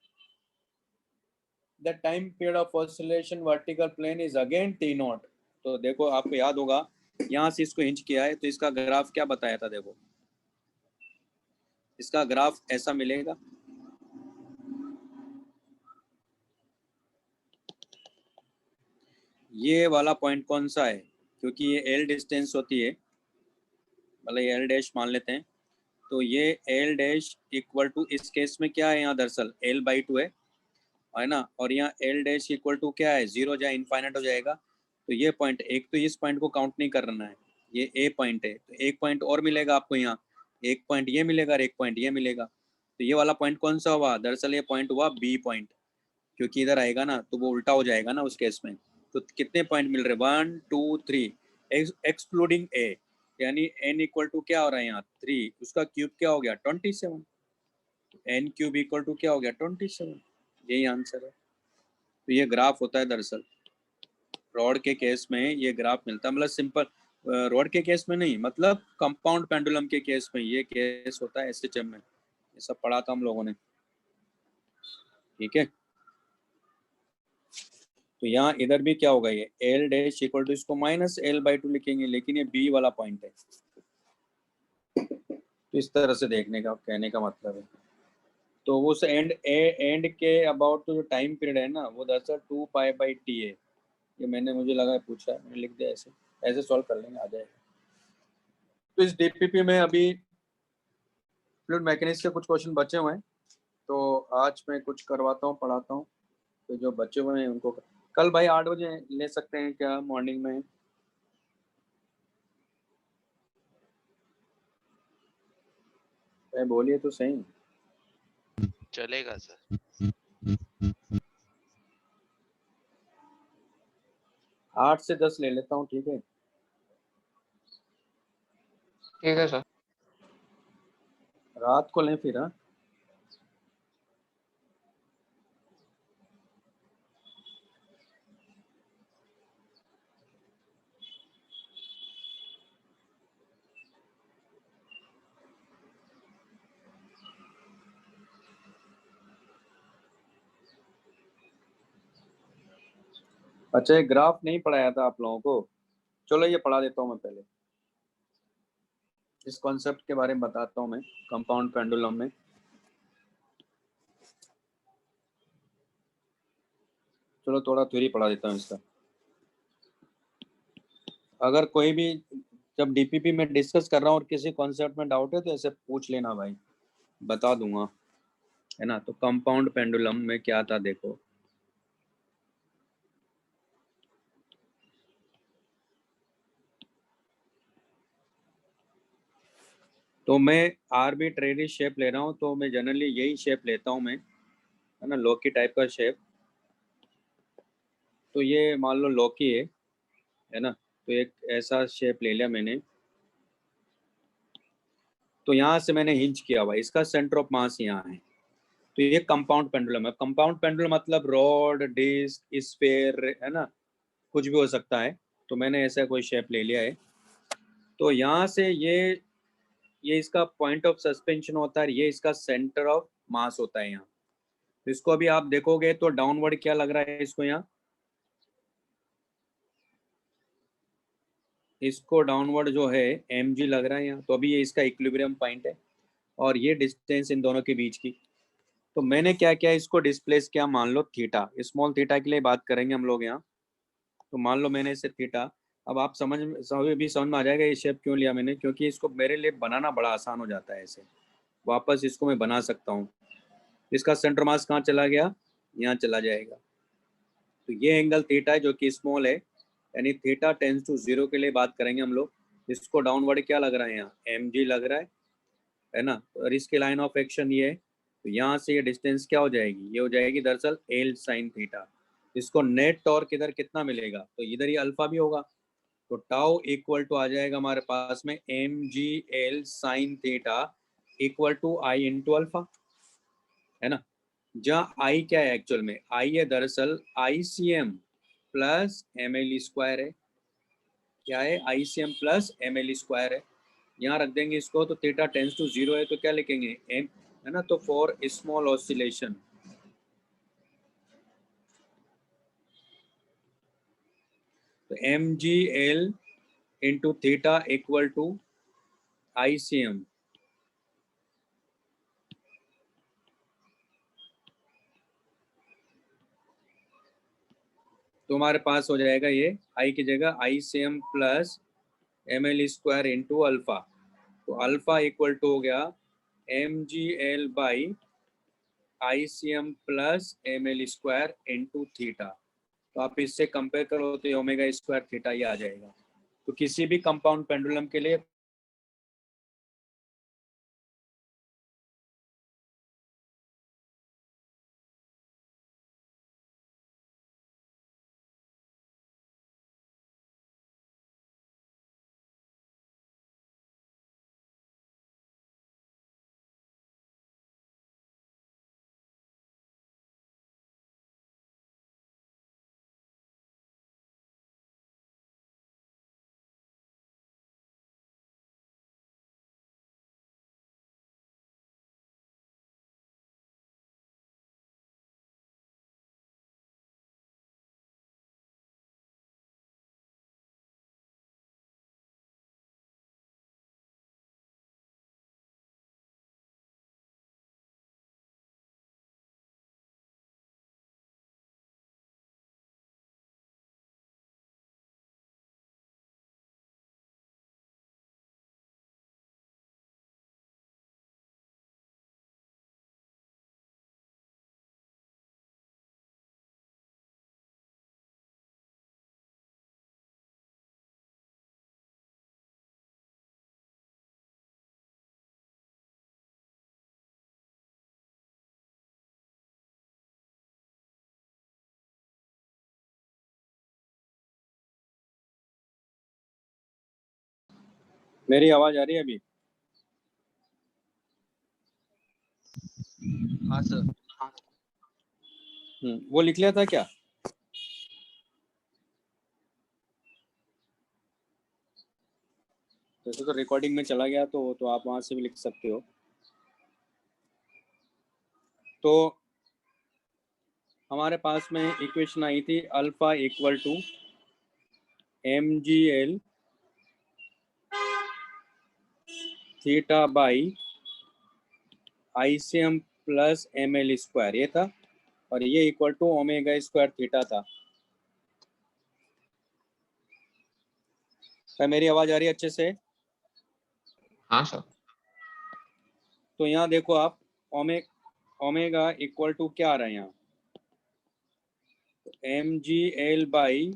Speaker 1: the time period of oscillation vertical plane is again t0। तो देखो आपको याद होगा, यहाँ से इसको हिंच किया है तो इसका ग्राफ क्या बताया था, देखो इसका ग्राफ ऐसा मिलेगा। ये वाला पॉइंट कौन सा है, क्योंकि ये एल डिस्टेंस होती है, मतलब ये एल डैश मान लेते हैं। तो ये एल डैश इक्वल टू, इस केस में क्या है यहाँ, दरअसल L/2 है ना, और यहाँ एल डैश इक्वल टू क्या है, 0 या इनफाइनाइट हो जाएगा। तो ये पॉइंट, एक तो इस पॉइंट को काउंट नहीं करना है, ये ए पॉइंट है, तो एक पॉइंट और मिलेगा आपको यहाँ, एक पॉइंट ये मिलेगा और एक पॉइंट ये मिलेगा। तो ये वाला पॉइंट कौन सा हुआ, दरअसल ये पॉइंट हुआ बी पॉइंट, क्योंकि इधर आएगा ना तो वो उल्टा हो जाएगा ना उस केस में। तो कितने पॉइंट मिल रहे, 1 2 3 एक्सक्लूडिंग ए, यानी n इक्वल टू क्या हो रहा है यहाँ 3, उसका क्यूब क्या हो गया 27, n क्यूब इक्वल टू क्या हो गया 27, यही आंसर है। तो ये ग्राफ होता है दरअसल रॉड के केस में, ये ग्राफ मिलता है, मतलब सिंपल रॉड के केस में नहीं, मतलब कंपाउंड पेंडुलम के केस में ये केस होता है SHM में, ये सब पढ़ा था हम लोगों ने, ठीक है। तो यहाँ इधर भी क्या होगा, ये एल डैश इक्वल टू, इसको -L/2 लिखेंगे, लेकिन ये बी वाला पॉइंट है। तो इस तरह से देखने का कहने का मतलब है। तो उस एंड के अबाउट जो टाइम पीरियड है ना, वो दरअसल 2π/t है। ये मुझे लगा पूछा है, मैंने लिख दिया, ऐसे ऐसे सॉल्व कर लेंगे, आ जाएगा। तो इस DPP में अभी फ्लूइड मैकेनिक्स के कुछ क्वेश्चन बचे हुए हैं, तो आज मैं कुछ करवाता हूँ, पढ़ाता हूँ। तो जो बच्चे हुए हैं उनको कल भाई 8 बजे ले सकते हैं क्या, मॉर्निंग में? बोलिए तो सही।
Speaker 2: चलेगा सर।
Speaker 1: 8 से 10 ले लेता हूँ, ठीक है।
Speaker 5: ठीक है सर।
Speaker 1: रात को लें फिर, हाँ। अच्छा, ये ग्राफ नहीं पढ़ाया था आप लोगों को, चलो ये पढ़ा देता हूँ मैं पहले। इस कॉन्सेप्ट के बारे में बताता हूँ मैं, कंपाउंड पेंडुलम में। चलो थोड़ा थ्योरी पढ़ा देता हूँ इसका। अगर कोई भी जब DPP में डिस्कस कर रहा हूँ और किसी कॉन्सेप्ट में डाउट है तो ऐसे पूछ लेना भाई, बता दूंगा, है ना। तो कंपाउंड पेंडुलम में क्या था, देखो तो मैं आर्बिट्रेरी शेप ले रहा हूँ, तो मैं जनरली यही शेप लेता हूँ मैं, है ना, लॉकी टाइप का शेप। तो ये मान लो लॉकी है ना, तो एक ऐसा शेप ले लिया मैंने। तो यहाँ से मैंने हिंज किया हुआ, इसका सेंटर ऑफ मास यहाँ है। तो ये कंपाउंड पेंडुलम है। कंपाउंड पेंडुलम मतलब रॉड, डिस्क, स्फीयर, है ना, कुछ भी हो सकता है। तो मैंने ऐसा कोई शेप ले लिया है। तो यहाँ से ये इसका पॉइंट ऑफ सस्पेंशन होता है, ये इसका सेंटर ऑफ मास होता है यहाँ। तो इसको अभी आप देखोगे तो डाउनवर्ड क्या लग रहा है इसको, यहाँ इसको डाउनवर्ड जो है mg लग रहा है यहाँ, तो अभी ये इसका इक्विलिब्रियम पॉइंट है और ये डिस्टेंस इन दोनों के बीच की। तो मैंने क्या किया, इसको डिस्प्लेस किया, मान लो थीटा, स्मॉल थीटा के लिए बात करेंगे हम लोग यहाँ। तो मान लो मैंने इसे थीटा, अब आप समझ में आ जाएगा ये शेप क्यों लिया मैंने, क्योंकि इसको मेरे लिए बनाना बड़ा आसान हो जाता है। ऐसे वापस इसको मैं बना सकता हूँ। इसका सेंटर मास कहाँ चला गया, यहाँ चला जाएगा। तो ये एंगल थीटा है जो कि स्मॉल है, यानी थीटा टेंस टू 0 के लिए बात करेंगे हम लोग। इसको डाउनवर्ड क्या लग रहा है, यहाँ mg लग रहा है ना। और इसके लाइन ऑफ एक्शन ये है, तो यहाँ से ये डिस्टेंस क्या हो जाएगी, ये हो जाएगी दरअसल l साइन थीटा। इसको नेट टॉर्क इधर कितना मिलेगा, तो इधर ही अल्फा भी होगा। तो टाउ इक्वल टू आ जाएगा हमारे पास में mg l sine theta equal to i into alpha, है ना। जहाँ आई क्या है, एक्चुअल में आई है दरअसल ICM प्लस ML स्क्वायर है। क्या है, ICM प्लस ML स्क्वायर है। यहाँ रख देंगे इसको, तो थीटा टेंस टू 0 है, तो क्या लिखेंगे m, है ना। तो फॉर स्मॉल ऑसिलेशन, तो MGL into theta equal to ICM। तो हमारे पास हो जाएगा ये आई की जगह ICM plus ML square into alpha. तो अल्फा इक्वल टू हो गया MGL by ICM plus ML square into theta. तो आप इससे कंपेयर करो तो ओमेगा स्क्वायर थीटा ही आ जाएगा। तो किसी भी कंपाउंड पेंडुलम के लिए मेरी आवाज आ रही है अभी?
Speaker 2: हाँ सर।
Speaker 1: वो लिख लिया था क्या? जैसे तो रिकॉर्डिंग में चला गया तो आप वहां से भी लिख सकते हो। तो हमारे पास में इक्वेशन आई थी alpha equal to MGL theta by ICM plus ML square, ये था। और ये equal to omega square theta था। क्या मेरी आवाज आ रही है अच्छे से?
Speaker 5: हाँ सर।
Speaker 1: तो यहाँ देखो आप, ओमेगा इक्वल टू क्या आ रहा है यहाँ, MGL by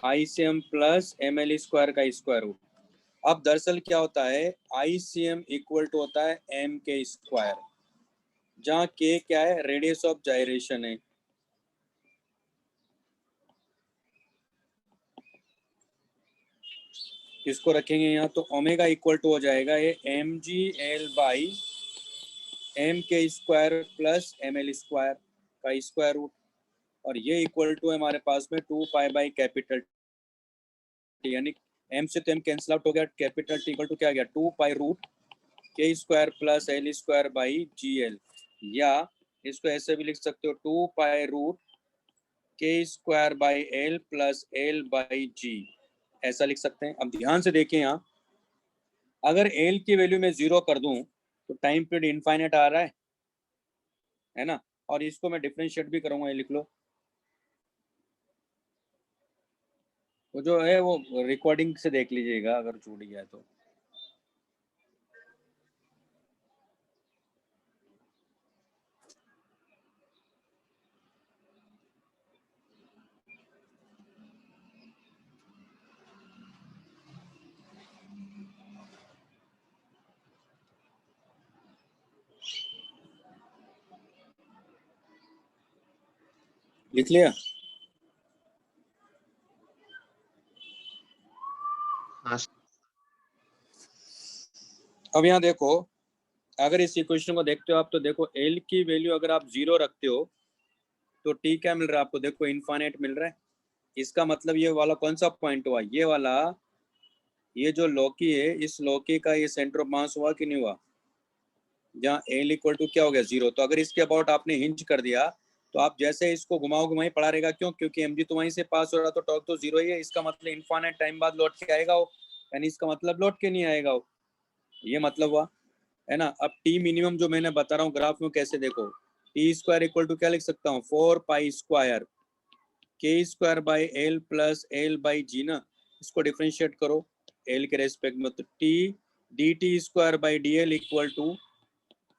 Speaker 1: ICM plus ML square का स्क्वायर रूट। अब दरअसल क्या होता है, ICM इक्वल टू होता है M के स्क्वायर, जहाँ K क्या है, रेडियस ऑफ जायरेशन है। इसको रखेंगे यहाँ, तो ओमेगा इक्वल टू हो जाएगा ये MGL बाई M के स्क्वायर प्लस ML स्क्वायर का स्क्वायर रूट। और ये इक्वल टू है हमारे पास में 2 पाई बाई कैपिटल टी, यानी M से तो M कैंसिल आउट हो गया, कैपिटल टी इक्वल टू क्या गया, 2 pi root K square plus L square by GL। या इसको ऐसे भी लिख सकते हो, 2 pi root K square by L plus L by G। ऐसा लिख सकते हैं। अब ध्यान से देखें यहाँ, अगर एल की वैल्यू में 0 कर दूं तो टाइम पीरियड इनफाइनाइट आ रहा है ना, और इसको मैं डिफरेंशिएट भी करूंगा, ये लिख लो। वो जो है वो रिकॉर्डिंग से देख लीजिएगा अगर छूट गया तो। लिख लिया?
Speaker 5: हाँ सर।
Speaker 1: अब यहाँ देखो, अगर इस इक्वेशन को देखते हो आप तो देखो एल की वैल्यू अगर आप 0 रखते हो तो टी क्या मिल रहा है आपको, देखो इनफाइनाइट मिल रहा है। इसका मतलब ये वाला कौन सा पॉइंट हुआ, ये वाला, ये जो लौकी है इस लौकी का ये सेंटर ऑफ मास हुआ कि नहीं हुआ, जहाँ एल इक्वल टू क्या हो गया 0। तो अगर इसके अबाउट आपने हिंज कर दिया तो आप जैसे इसको घुमाओगे वहीं पड़ा रहेगा, क्यों, क्योंकि एम जी तो वहीं से पास हो रहा, तो टॉर्क तो 0 ही है। इसका मतलब इनफाइनाइट टाइम बाद लौट के आएगा वो, यानी इसका मतलब लौट के नहीं आएगा वो, ये मतलब हुआ, है ना। अब टी मिनिमम जो मैंने बता रहा हूँ ग्राफ में, कैसे देखो, टी स्क्वायर इक्वल टू क्या लिख सकता हूँ, 4 pi square K square by L plus L by G ना, इसको डिफ्रेंशिएट करो एल के रेस्पेक्ट में, तो T D T square by D L equal to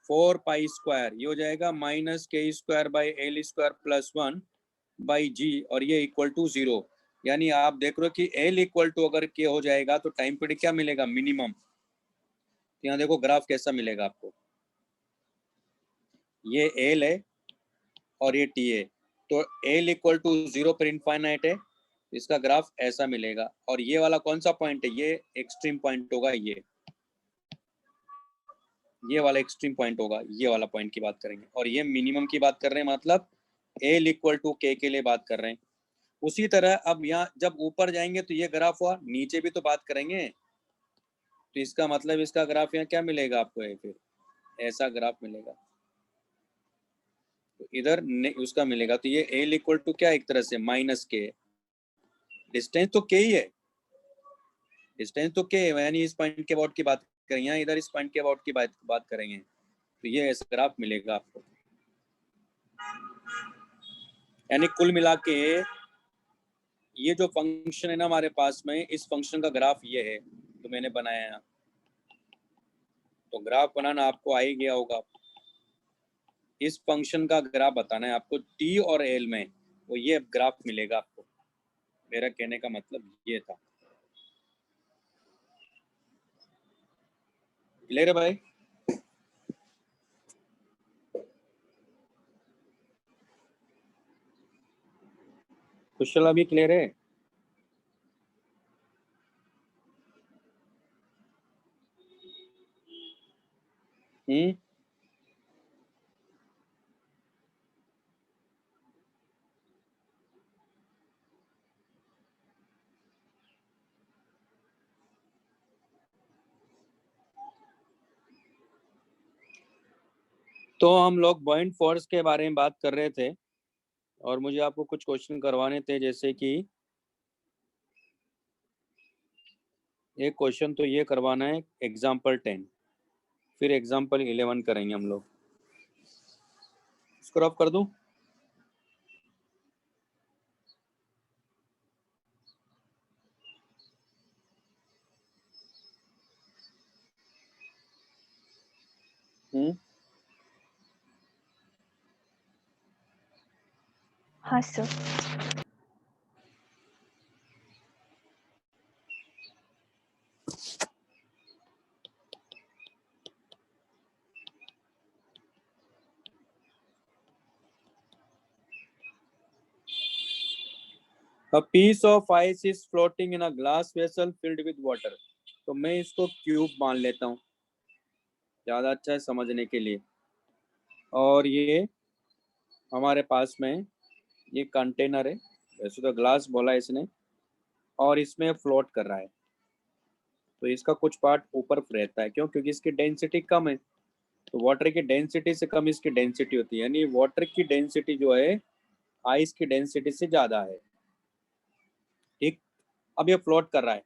Speaker 1: 4 pi square, ये हो जाएगा minus K square by L square plus 1 by G, और ये इक्वल टू 0। यानी आप देख रहे हो कि एल इक्वल टू अगर के हो जाएगा तो टाइम पीरियड क्या मिलेगा, मिनिमम। यहाँ देखो ग्राफ कैसा मिलेगा आपको, ये एल है और ये टी है, तो एल इक्वल टू 0 पर इनफाइनाइट है, इसका ग्राफ ऐसा मिलेगा। और ये वाला कौन सा पॉइंट है, ये एक्सट्रीम पॉइंट होगा, ये वाला एक्सट्रीम पॉइंट होगा, ये वाला पॉइंट की बात करेंगे। और ये मिनिमम की बात कर रहे हैं, मतलब एल इक्वल टू के लिए बात कर रहे हैं। उसी तरह अब यहाँ जब ऊपर जाएंगे तो ये ग्राफ हुआ, नीचे भी तो बात करेंगे, तो इसका मतलब इसका ग्राफ यहाँ क्या मिलेगा आपको, है फिर ऐसा ग्राफ मिलेगा, तो इधर उसका मिलेगा। तो ये एल इक्वल टू क्या, एक तरह से माइनस के, डिस्टेंस तो के ही है, डिस्टेंस तो के है, यानी इस पॉइंट के अबाउट की बात करेंगे, यहाँ इधर इस पॉइंट के अबाउट की बात करेंगे, तो ये ऐसा ग्राफ मिलेगा आपको। यानी कुल मिला के ये जो फंक्शन है ना हमारे पास में, इस फंक्शन का ग्राफ ये है तो मैंने बनाया है। तो ग्राफ बनाना आपको आ ही गया होगा, इस फंक्शन का ग्राफ बताना है आपको टी और एल में, वो ये ग्राफ मिलेगा आपको। मेरा कहने का मतलब ये था। क्लियर है भाई? कुशल अभी क्लियर है? तो हम लोग बॉइंट फोर्स के बारे में बात कर रहे थे और मुझे आपको कुछ क्वेश्चन करवाने थे, जैसे कि एक क्वेश्चन तो ये करवाना है एग्जाम्पल 10, फिर एग्जाम्पल 11 करेंगे हम लोग। इसको ऑफ कर दूं?
Speaker 6: हाँ sir.
Speaker 1: A piece of ice is floating in a glass vessel filled with water. तो मैं इसको क्यूब मान लेता हूँ, ज़्यादा अच्छा है समझने के लिए। और ये हमारे पास में ये कंटेनर है, वैसे तो ग्लास बोला इसने, और इसमें फ्लोट कर रहा है। तो इसका कुछ पार्ट ऊपर रहता है, क्यों, क्योंकि इसकी डेंसिटी कम है, तो वाटर की डेंसिटी से कम इसकी डेंसिटी होती है, यानी वाटर की डेंसिटी जो है आइस की डेंसिटी से ज़्यादा है, ठीक। अब ये फ्लोट कर रहा है,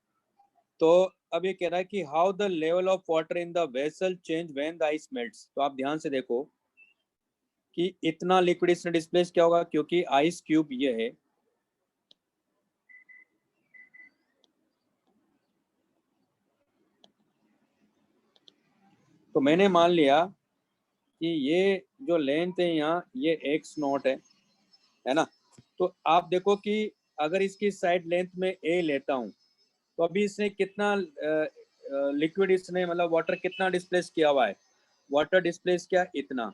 Speaker 1: तो अब ये कह रहा है कि how the level of water in the vessel change when the ice melts. तो आप ध्यान से देखो कि इतना लिक्विड इसने डिस्प्लेस क्या होगा, क्योंकि आइस क्यूब ये है, तो मैंने मान लिया कि ये जो लेंथ है यहाँ ये एक्स नॉट है ना। तो आप देखो कि अगर इसकी साइड लेंथ में ए लेता हूँ, तो अभी इसने कितना लिक्विड इसने मतलब वाटर कितना डिस्प्लेस किया हुआ है, वाटर डिस्प्लेस किया इतना,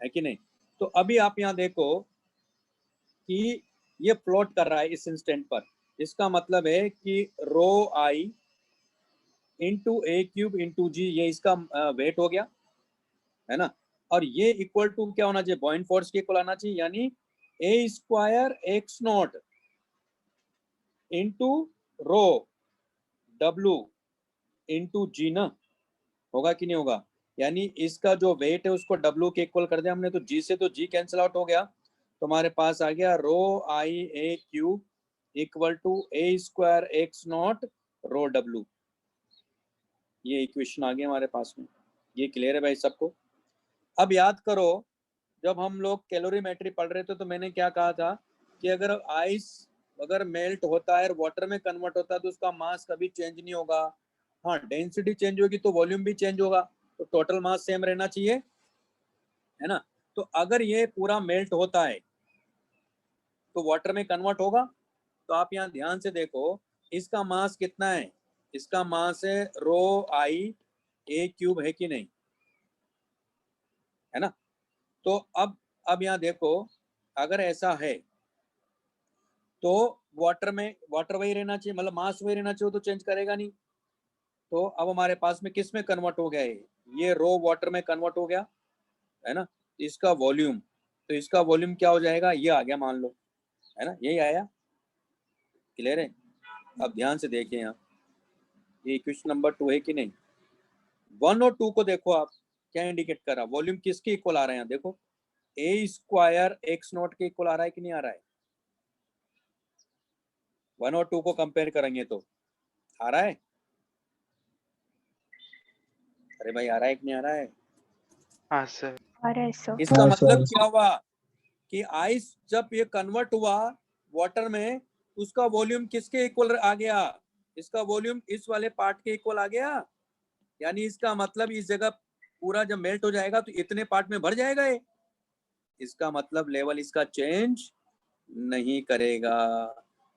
Speaker 1: है कि नहीं। तो अभी आप यहाँ देखो कि ये फ्लोट कर रहा है इस इंस्टेंट पर, इसका मतलब है कि रो आई इंटू ए क्यूब इंटू जी, ये इसका वेट हो गया, है ना। और ये इक्वल टू क्या होना चाहिए, बॉइंट फोर्स के इक्वल आना चाहिए, यानी A square X naught into rho W into G ना, होगा कि नहीं होगा। यानी इसका जो वेट है उसको डब्लू के इक्वल कर दिया हमने, तो जी से तो जी कैंसिल आउट हो गया, तो हमारे पास आ गया rho I A cube equal to A square X naught rho W. ये इक्वेशन आ गया हमारे पास में। ये क्लियर है भाई सबको। अब याद करो जब हम लोग कैलोरीमेट्री पढ़ रहे थे तो मैंने क्या कहा था कि अगर आइस अगर मेल्ट होता है और वाटर में कन्वर्ट होता है तो उसका मास कभी चेंज नहीं होगा। हाँ, डेंसिटी चेंज होगी तो वॉल्यूम भी चेंज होगा, तो टोटल मास सेम रहना चाहिए, है ना। तो अगर ये पूरा मेल्ट होता है तो वाटर में कन्वर्ट होगा। तो आप यहाँ ध्यान से देखो इसका मास कितना है, इसका मास है रो आई ए क्यूब, है कि नहीं, है ना। तो अब यहाँ देखो अगर ऐसा है तो वाटर वही रहना चाहिए, मतलब मास वही रहना चाहिए, तो चेंज करेगा नहीं। तो अब हमारे पास में किस में कन्वर्ट हो गया है, ये रो वाटर में कन्वर्ट हो गया, है ना। इसका वॉल्यूम, तो इसका वॉल्यूम क्या हो जाएगा, ये आ गया मान लो, है ना, यही आया। क्लियर है। अब ध्यान से देखिए यहाँ, ये इक्वेशन नंबर 2 है कि नहीं। 1 और 2 को देखो आप, क्या इंडिकेट कर रहा है, वॉल्यूम किसके इक्वल आ रहा है यहाँ देखो, ए स्क्वायर एक्स नॉट के इक्वल आ रहा है कि नहीं आ रहा है। 1 और 2 को कंपेयर करेंगे तो आ रहा है, अरे भाई आ रहा है कि नहीं आ रहा है।
Speaker 2: हाँ सर।
Speaker 1: इसका मतलब क्या हुआ कि आइस जब ये कन्वर्ट हुआ वाटर में, उसका वॉल्यूम किसके इक्वल आ गया, इसका वॉल्यूम इस वाले पार्ट के इक्वल आ गया। यानी इसका मतलब इस जगह पूरा जब मेल्ट हो जाएगा तो इतने पार्ट में भर जाएगा ये, इसका मतलब लेवल इसका चेंज नहीं करेगा।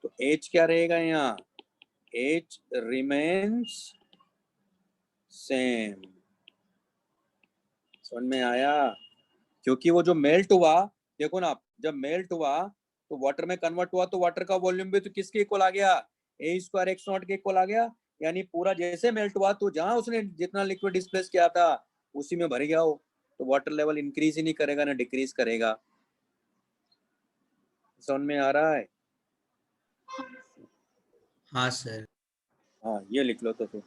Speaker 1: तो एच क्या रहेगा यहाँ, एच रिमेन्स सेम। समझ में आया, क्योंकि वो जो मेल्ट हुआ, देखो ना, जब मेल्ट हुआ तो वाटर में कन्वर्ट हुआ, तो वाटर का वॉल्यूम भी तो किसके इक्वल आ गया, ए स्क्वायर एक्स नॉट के इक्वल आ गया। यानी पूरा जैसे मेल्ट हुआ तो जहां उसने जितना लिक्विड डिस्प्लेस किया था उसी में भर गया हो, तो वाटर लेवल इंक्रीज ही नहीं करेगा ना डिक्रीज करेगा। समझ में आ रहा है।
Speaker 3: हाँ सर।
Speaker 1: हाँ, ये लिख लो तो फिर।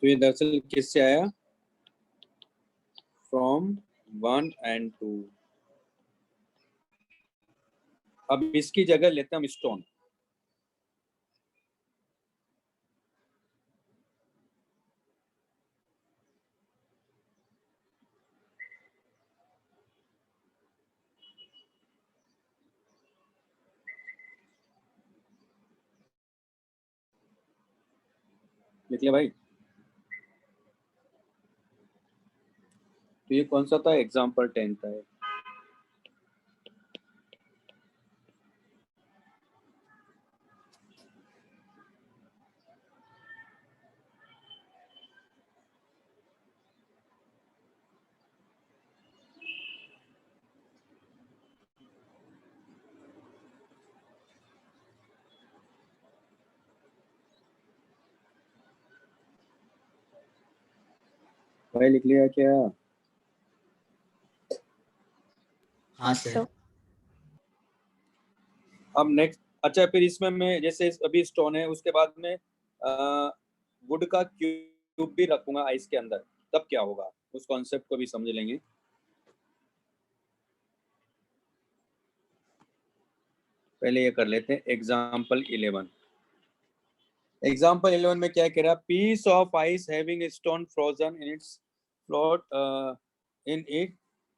Speaker 1: तो ये दरअसल किससे आया, फ्रॉम 1 and 2। अब इसकी जगह लेते हैं हम स्टोन। लिख लिया भाई। तो ये कौन सा था? एग्जाम्पल 10 था ये। भाई लिख लिया क्या?
Speaker 3: हाँ सर।
Speaker 1: अब नेक्स्ट, अच्छा फिर इसमें मैं जैसे अभी स्टोन है, उसके बाद में वुड का क्यूब भी रखूंगा आइस के अंदर, तब क्या होगा उस कॉन्सेप्ट को भी समझ लेंगे। पहले ये कर लेते हैं एग्जाम्पल 11। एग्जाम्पल 11 में क्या कह रहा है? Piece of ice having stone frozen in its float in it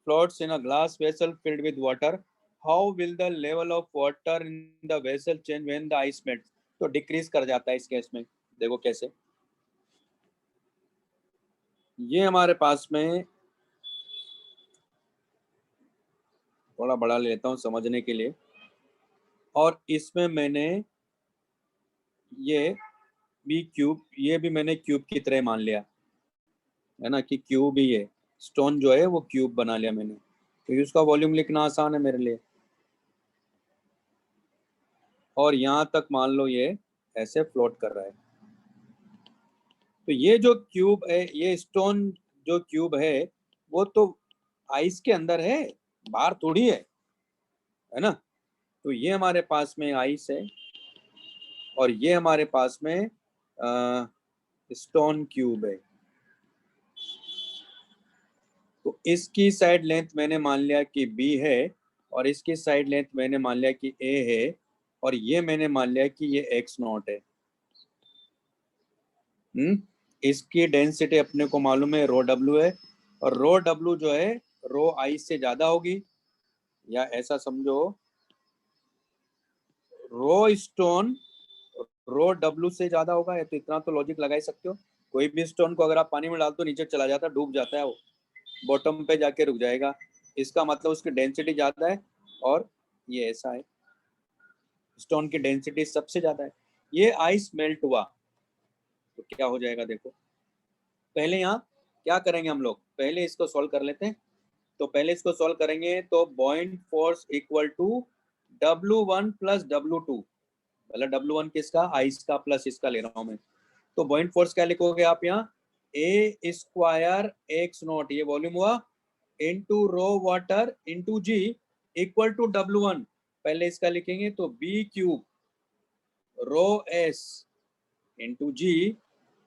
Speaker 1: floats in a glass vessel filled with water. How will the level of water in the vessel change when the ice melts? तो डिक्रीज कर जाता है इस केस में। देखो कैसे। ये हमारे पास में, थोड़ा बड़ा लेता हूँ समझने के लिए, और इसमें मैंने ये बी क्यूब, ये भी मैंने क्यूब की तरह मान लिया है ना, कि क्यूब ही है, स्टोन जो है वो क्यूब बना लिया मैंने, तो उसका वॉल्यूम लिखना आसान है मेरे लिए। और यहाँ तक मान लो ये ऐसे फ्लोट कर रहा है। तो ये जो क्यूब है, ये स्टोन जो क्यूब है, वो तो आइस के अंदर है, बाहर थोड़ी है ना। तो ये हमारे पास में आइस है और ये हमारे पास में स्टोन क्यूब है। तो इसकी साइड लेंथ मैंने मान लिया कि बी है, और इसकी साइड लेंथ मैंने मान लिया कि ए है, और ये मैंने मान लिया कि ये एक्स नॉट है। इसकी डेंसिटी अपने को मालूम है रो डब्ल्यू है, और रो डब्ल्यू जो है रो आई से ज्यादा होगी, या ऐसा समझो रो स्टोन रो डब्ल्यू से ज्यादा होगा। है तो इतना तो लॉजिक लगा ही सकते हो। कोई भी स्टोन को अगर आप पानी में डाल दो नीचे चला जाता है, डूब जाता है, वो बॉटम पे जाके रुक जाएगा। इसका मतलब उसकी डेंसिटी ज्यादा है, और ये ऐसा है, स्टोन की डेंसिटी सबसे ज्यादा है। ये आइस मेल्ट हुआ तो क्या हो जाएगा देखो। पहले यहाँ क्या करेंगे हम लोग, पहले इसको सॉल्व कर लेते हैं। तो पहले इसको सॉल्व करेंगे तो buoyant force equal to W1 प्लस W2, मतलब W1 किसका? आइस का, प्लस इसका ले रहा हूं मैं। तो बॉइंट फोर्स क्या लिखोगे आप यहाँ? ए स्क्वायर एक्स नॉट, ये वॉल्यूम हुआ, into rho water into G equal to W1। पहले इसका लिखेंगे तो B cube rho S into G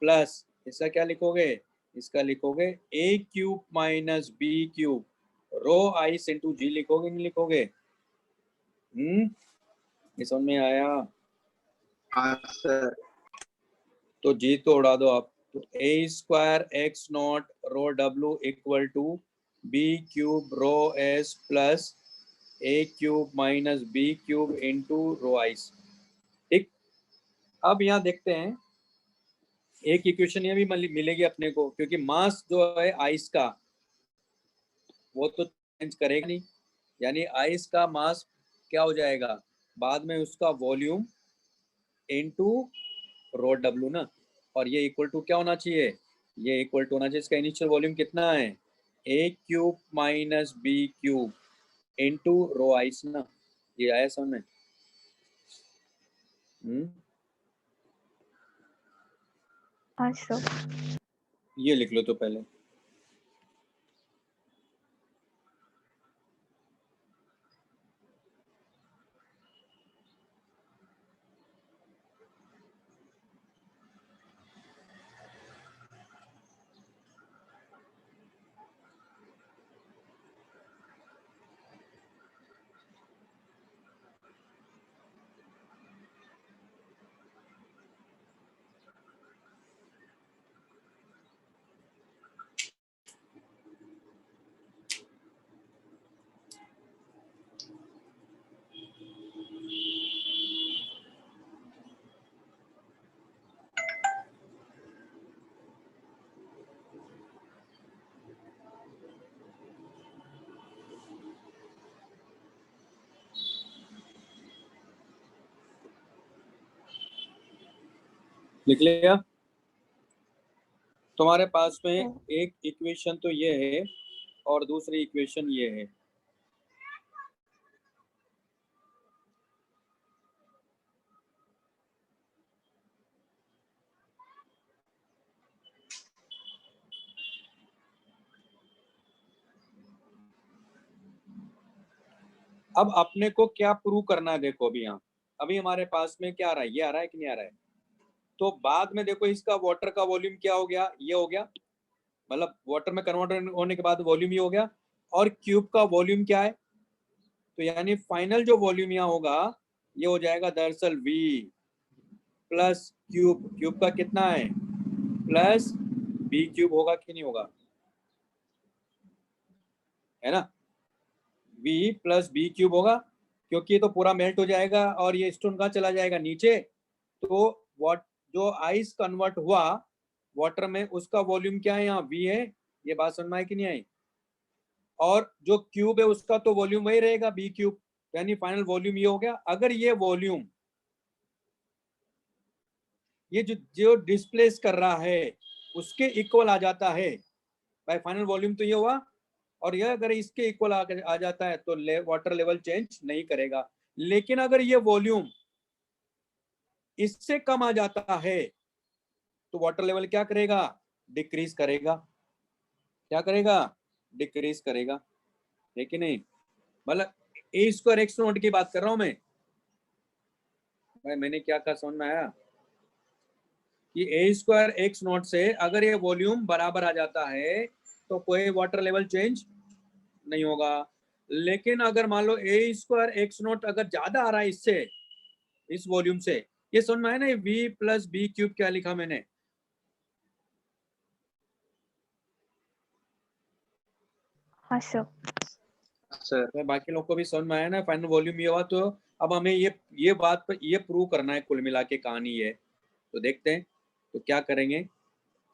Speaker 1: plus इसका क्या लिखोगे? इसका लिखोगे A cube minus B cube rho ice into G. लिखोगे नहीं लिखोगे? ये समझ में आया?
Speaker 5: हाँ सर।
Speaker 1: तो जी तो उड़ा दो आप। तो A square X naught rho W equal to B cube rho S plus A cube minus B cube into rho ice. ठीक। अब यहाँ देखते हैं, एक इक्वेशन ये भी मिलेगी अपने को, क्योंकि मास जो है आइस का वो तो चेंज करेगा नहीं, यानी आइस का मास क्या हो जाएगा बाद में? उसका वॉल्यूम इनटू रो डब्ल्यू ना। और ये इक्वल टू क्या होना चाहिए? ये इक्वल टू होना चाहिए, इसका इनिशियल वॉल्यूम कितना है? A cube minus B cube into rho ice ना। ये आया समझ में?
Speaker 6: अच्छा,
Speaker 1: ये लिख लो तो पहले। लिख लिया? तुम्हारे पास में
Speaker 6: हाँ।
Speaker 1: एक इक्वेशन तो ये है और दूसरी इक्वेशन ये है। अब अपने को क्या प्रूव करना है? देखो अभी यहाँ अभी हमारे पास में क्या आ रहा है, ये आ रहा है कि नहीं आ रहा है? तो बाद में देखो इसका वाटर का वॉल्यूम क्या हो गया, ये हो गया, मतलब वाटर में कन्वर्ट होने के बाद वॉल्यूम ये हो गया, और क्यूब का वॉल्यूम क्या है? तो यानी फाइनल जो वॉल्यूम यहाँ होगा ये हो जाएगा दरअसल V प्लस क्यूब, क्यूब का कितना है प्लस B क्यूब, होगा कि नहीं होगा? है ना, V प्लस B क्यूब होगा, क्योंकि ये तो पूरा मेल्ट हो जाएगा और ये स्टोन कहाँ चला जाएगा नीचे। तो वॉट जो आइस कन्वर्ट हुआ वाटर में उसका वॉल्यूम क्या है, यहाँ V है। ये बात समझ में आई कि नहीं आई? और जो क्यूब है उसका तो वॉल्यूम वही रहेगा B क्यूब, यानी फाइनल वॉल्यूम ये हो गया। अगर ये वॉल्यूम ये जो डिस्प्लेस कर रहा है उसके इक्वल आ जाता है, भाई फाइनल वॉल्यूम तो ये हुआ, और ये अगर इसके इक्वल आ जाता है तो वाटर लेवल चेंज नहीं करेगा। लेकिन अगर ये वॉल्यूम इससे कम आ जाता है तो वाटर लेवल क्या करेगा, डिक्रीज करेगा। क्या करेगा, डिक्रीज करेगा, है कि नहीं? मतलब ए स्क्वायर एक्स नोट की बात कर रहा हूं मैं। भाई मैंने क्या कहा, समझ में आया? कि ए स्क्वायर एक्स नोट से अगर ये वॉल्यूम बराबर आ जाता है तो कोई वाटर लेवल चेंज नहीं होगा। लेकिन अगर मान लो ए स्क्वायर एक्स नोट अगर ज्यादा आ रहा है इससे, इस वॉल्यूम से, ये समझ में आया ना, V प्लस B क्यूब क्या लिखा मैंने?
Speaker 6: हाँ सर।
Speaker 5: सर
Speaker 1: तो बाकी लोग को भी समझ में आया ना, फाइनल वॉल्यूम ये हुआ। तो अब हमें ये बात पर ये प्रूव करना है, कुल मिला के कहानी ये। तो देखते हैं तो क्या करेंगे,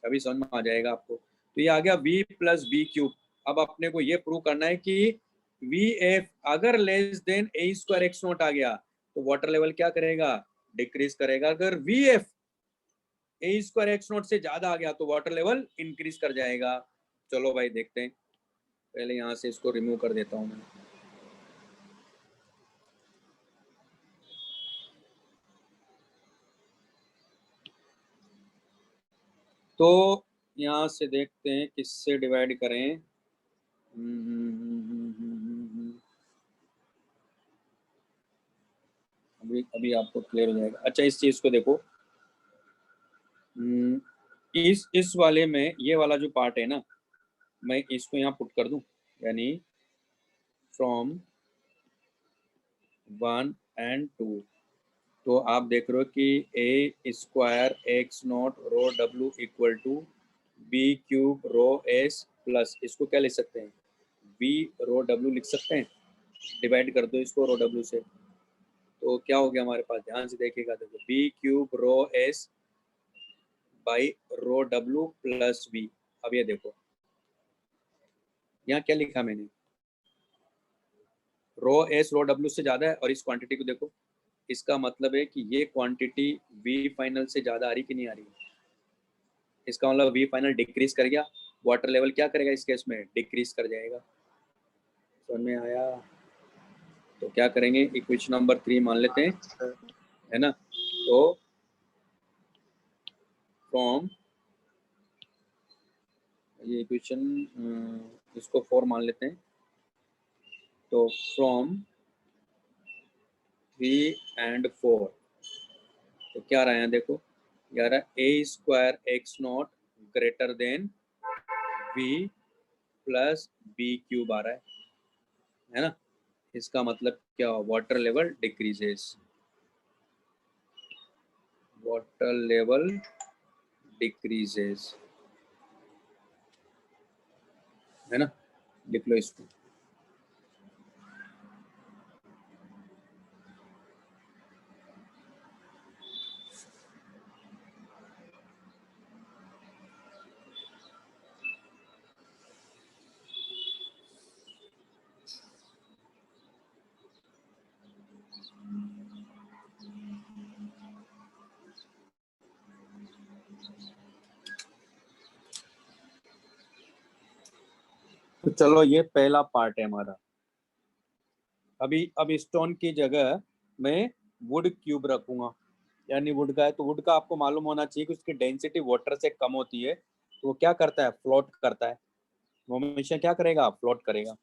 Speaker 1: अभी समझ में आ जाएगा आपको। तो ये आ गया V प्लस B क्यूब। अब अपने को ये प्रूव करना है कि VF अगर लेस देन ए स्क्वायर एक्स नोट आ गया तो वाटर लेवल क्या करेगा, डिक्रीज करेगा। अगर VF ए स्क्वायर एक्स नोट से ज्यादा आ गया तो वाटर लेवल इंक्रीज कर जाएगा। चलो भाई देखते हैं, पहले यहाँ से इसको रिमूव कर देता हूँ मैं। तो यहाँ से देखते हैं किससे डिवाइड करें। अभी अभी आपको क्लियर हो जाएगा। अच्छा इस चीज को देखो, इस वाले में ये वाला जो पार्ट है ना, मैं इसको यहाँ पुट कर दूं, यानी फ्रॉम 1 and 2। तो आप देख रहे हो कि A square X naught rho W equal to B cube rho S plus, इसको क्या लिख सकते हैं, बी रो डब्ल्यू लिख सकते हैं। डिवाइड कर दो इसको रो डब्ल्यू से, तो क्या हो गया हमारे पास, ध्यान से देखिएगा। देखो B cube rho S by rho W plus B. अब ये देखो यहाँ क्या लिखा मैंने, रो एस रो डब्ल्यू से ज्यादा है, और इस क्वांटिटी को देखो, इसका मतलब है कि ये क्वांटिटी वी फाइनल से ज्यादा आ रही कि नहीं आ रही। इसका मतलब वी फाइनल डिक्रीज कर गया, वाटर लेवल क्या करेगा इस केस में, डिक्रीज कर जाएगा। समझ में आया? तो क्या करेंगे, इक्वेशन नंबर 3 मान लेते हैं,
Speaker 5: सर
Speaker 1: है ना। तो फ्रॉम, ये इक्वेशन इसको 4 मान लेते हैं। तो फ्रॉम 3 and 4, तो क्या रहा है यहाँ देखो, यार A square X naught greater than V plus B cube आ रहा है ना। इसका मतलब क्या, water level decreases, water level decreases, है ना। लिख लो इसको। तो चलो ये पहला पार्ट है हमारा। अब स्टोन की जगह मैं वुड क्यूब रखूंगा, यानी वुड का है तो वुड का आपको मालूम होना चाहिए कि उसकी डेंसिटी वाटर से कम होती है, तो वो क्या करता है, फ्लोट करता है। वो हमेशा क्या करेगा, फ्लोट करेगा।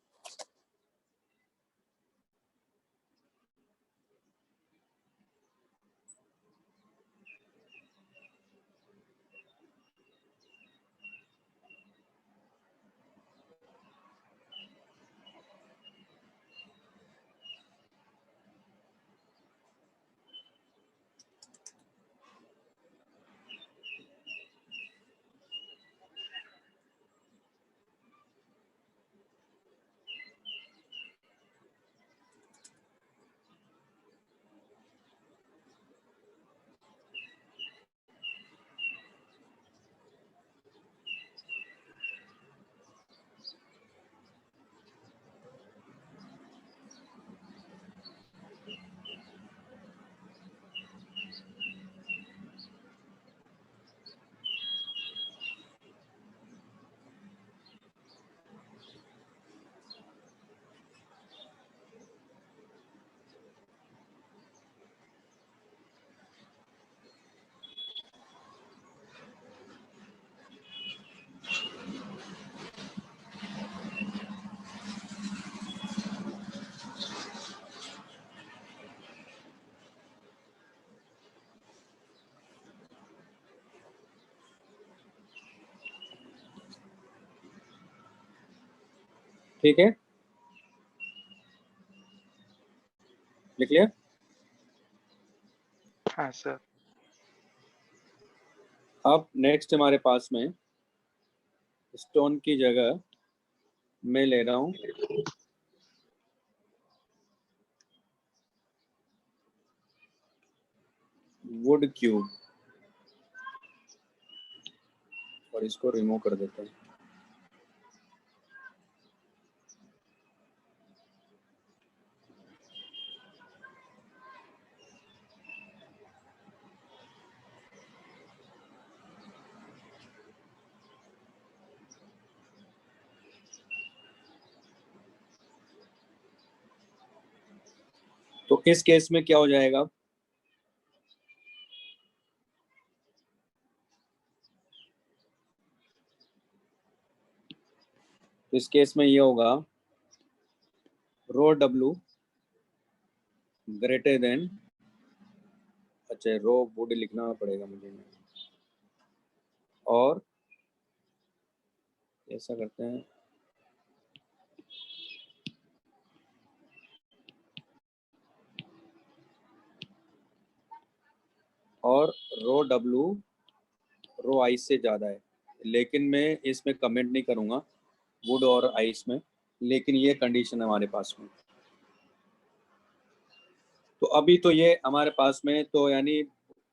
Speaker 1: ठीक है, लिख लिया।
Speaker 2: हाँ सर।
Speaker 1: अब नेक्स्ट हमारे पास में स्टोन की जगह मैं ले रहा हूं वुड क्यूब, और इसको रिमूव कर देते हैं। तो इस केस में क्या हो जाएगा, तो इस केस में ये होगा रो डब्लू ग्रेटर देन, अच्छा रो वुड लिखना पड़ेगा मुझे, और ऐसा करते हैं, और रो डब्लू रो आइस से ज़्यादा है, लेकिन मैं इसमें कमेंट नहीं करूँगा वुड और आइस में, लेकिन ये कंडीशन है हमारे पास में। तो अभी तो ये हमारे पास में, तो यानी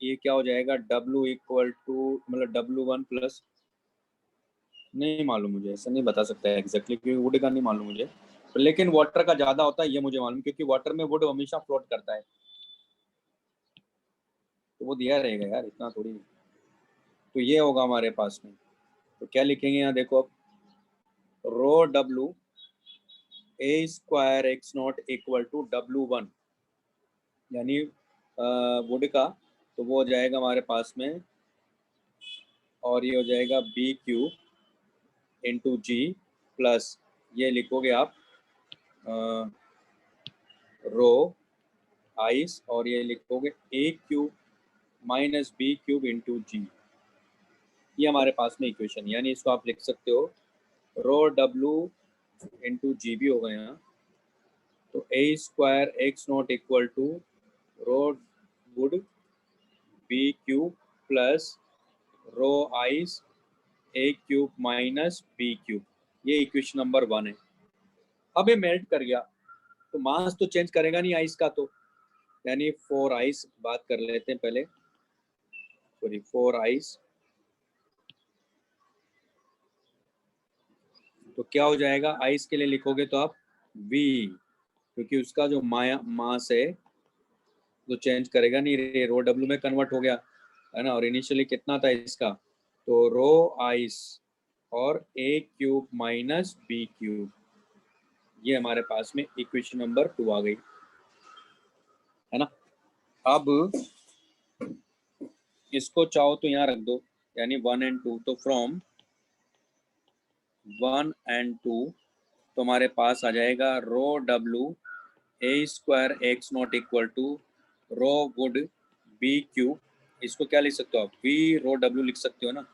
Speaker 1: ये क्या हो जाएगा, W इक्वल टू, मतलब W1 प्लस, नहीं मालूम मुझे, ऐसा नहीं बता सकता है एग्जैक्टली क्योंकि वुड का नहीं मालूम मुझे, लेकिन वाटर का ज़्यादा होता है ये मुझे मालूम, क्योंकि वाटर में वुड हमेशा फ्लोट करता है, तो वो दिया रहेगा यार, इतना थोड़ी। तो ये होगा हमारे पास में, तो क्या लिखेंगे यहाँ देखो, अब rho W A square X naught equal to W1, यानी वुड का, तो वो हो जाएगा हमारे पास में, और ये हो जाएगा B cube into G plus, ये लिखोगे आप रो आइस, और ये लिखोगे A cube minus B cube into G. ये हमारे पास में इक्वेशन, यानी इसको आप लिख सकते हो रो डब्लू इंटू जी भी होगा यहाँ, तो A square X naught equal to rho वुड B cube plus rho ice A cube minus B cube, ये इक्वेशन नंबर 1 है। अब ये मेल्ट कर गया, तो मास तो चेंज करेगा नहीं आइस का, तो यानी 4 आइस बात कर लेते हैं पहले, सॉरी 4 आइस, तो क्या हो जाएगा, आइस के लिए लिखोगे तो आप V, क्योंकि उसका जो मास है तो चेंज करेगा नहीं, रो डब्ल्यू में कन्वर्ट हो गया है ना, और इनिशियली कितना था इसका, तो रो आइस और a cube minus b cube, ये हमारे पास में इक्वेशन नंबर 2 आ गई, है ना। अब इसको चाहो तो यहाँ रख दो, यानी 1 and 2, तो फ्रॉम 1 and 2 तो हमारे पास आ जाएगा rho w a square x naught equal to rho wood b cube. इसको क्या लिख सकते हो आप, v रो w लिख सकते हो ना,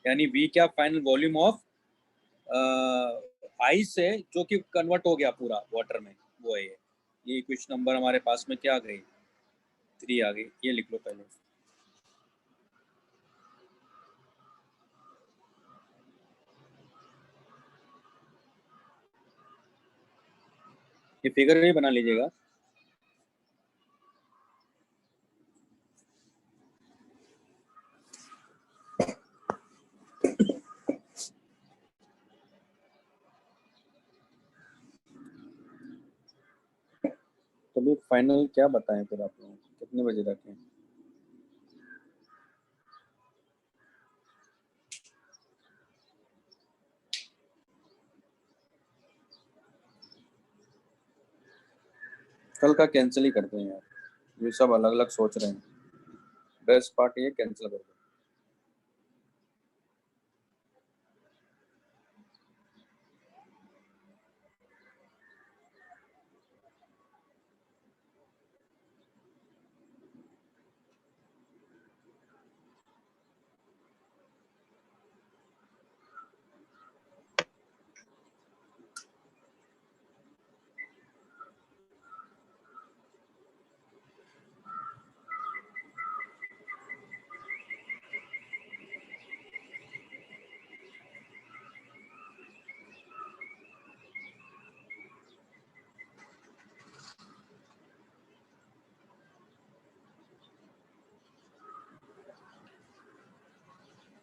Speaker 1: यानी v क्या, फाइनल वॉल्यूम ऑफ आइस से जो कि कन्वर्ट हो गया पूरा वाटर में, वो है ये इक्वेशन नंबर हमारे पास में क्या आ गई, 3 आ गई। ये लिख लो पहले। ये फिगर भी बना लीजिएगा। तो भी फाइनल क्या बताएं फिर आप लोगों को, कितने बजे रखें? कल का कैंसिल ही करते हैं यार, ये सब अलग अलग सोच रहे हैं, बेस्ट पार्ट ये कैंसिल कर दो।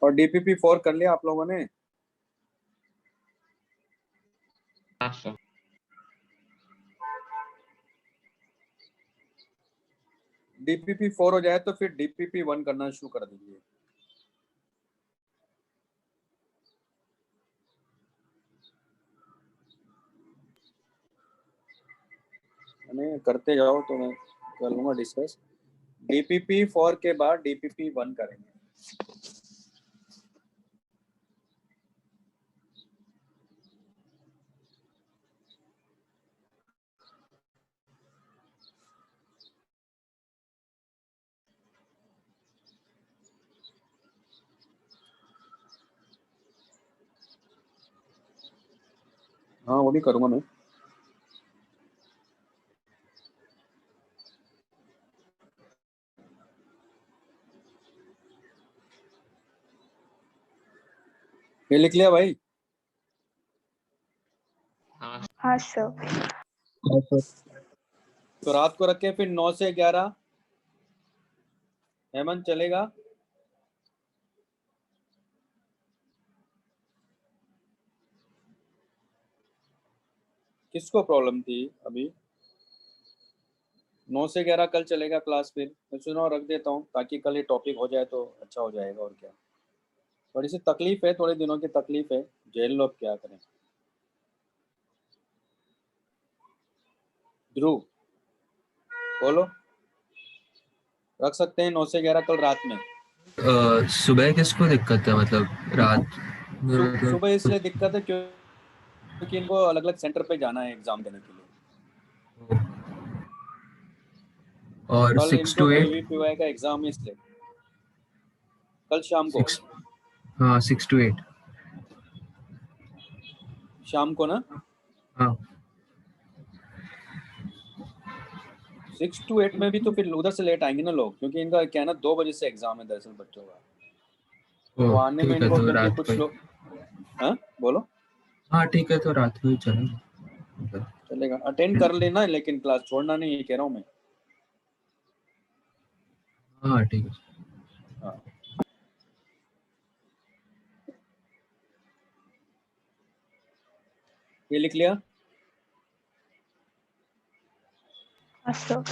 Speaker 1: और डीपीपी 4 कर लिया आप लोगों ने?
Speaker 7: हाँ सर।
Speaker 1: डीपीपी 4 हो जाए तो फिर डीपीपी 1 करना शुरू कर दीजिए। मैंने करते जाओ तो मैं कर लूंगा डिस्कस। डीपीपी 4 के बाद डीपीपी 1 करेंगे। हाँ वो भी करूंगा मैं। ये लिख लिया भाई?
Speaker 6: हाँ सर।
Speaker 1: तो रात को रखे फिर 9 से 11। हेमंत चलेगा? किसको प्रॉब्लम थी अभी? 9 से 11 कल चलेगा क्लास, फिर मैं सुना रख देता हूँ ताकि कल ये टॉपिक हो जाए तो अच्छा हो जाएगा। और क्या, थोड़ी सी तकलीफ है, थोड़े दिनों की तकलीफ है, झेल लो, अब क्या करें। ध्रुव बोलो, रख सकते हैं 9 से 11 कल रात में?
Speaker 8: सुबह किसको दिक्कत है, मतलब रात में
Speaker 1: सुबह इसलिए दिक्कत है क्योंकि इनको अलग अलग सेंटर पे जाना है एग्जाम देने के लिए।
Speaker 8: और
Speaker 1: कल
Speaker 8: 6
Speaker 1: इनको
Speaker 8: to 8
Speaker 1: पीवीपीवाई का एग्जाम है इसलिए कल शाम को।
Speaker 8: 6 हाँ 6 to 8
Speaker 1: शाम को ना?
Speaker 8: हाँ
Speaker 1: 6 to 8 में भी तो फिर उधर से लेट आएंगे ना लोग, क्योंकि इनका क्या है ना 2 बजे से एग्जाम है दरअसल बच्चों का, तो आने में
Speaker 8: ठीक है
Speaker 1: इनको,
Speaker 8: तो
Speaker 1: क्योंकि
Speaker 8: रात
Speaker 1: कुछ
Speaker 8: को।
Speaker 1: लोग। हाँ बोलो।
Speaker 8: हाँ ठीक है तो रात को ही चलेगा।
Speaker 1: चलेगा, अटेंड कर लेना लेकिन क्लास छोड़ना नहीं, ये कह रहा हूँ मैं।
Speaker 8: हाँ ठीक है।
Speaker 1: हाँ ये लिख लिया?
Speaker 6: हाँ सर।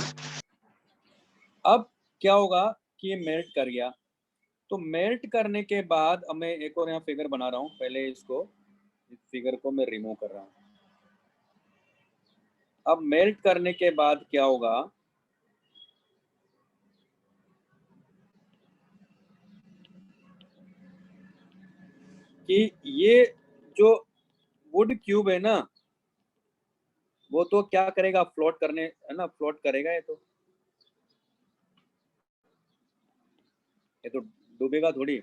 Speaker 1: अब क्या होगा कि ये मेरिट कर गया, तो मेल्ट करने के बाद, अब मैं एक और यहाँ फिगर बना रहा हूँ, पहले इसको, इस फिगर को मैं रिमूव कर रहा हूँ। अब मेल्ट करने के बाद क्या होगा, कि ये जो वुड क्यूब है ना, वो तो क्या करेगा, फ्लोट करने, है ना, फ्लोट करेगा, ये तो डूबेगा थोड़ी।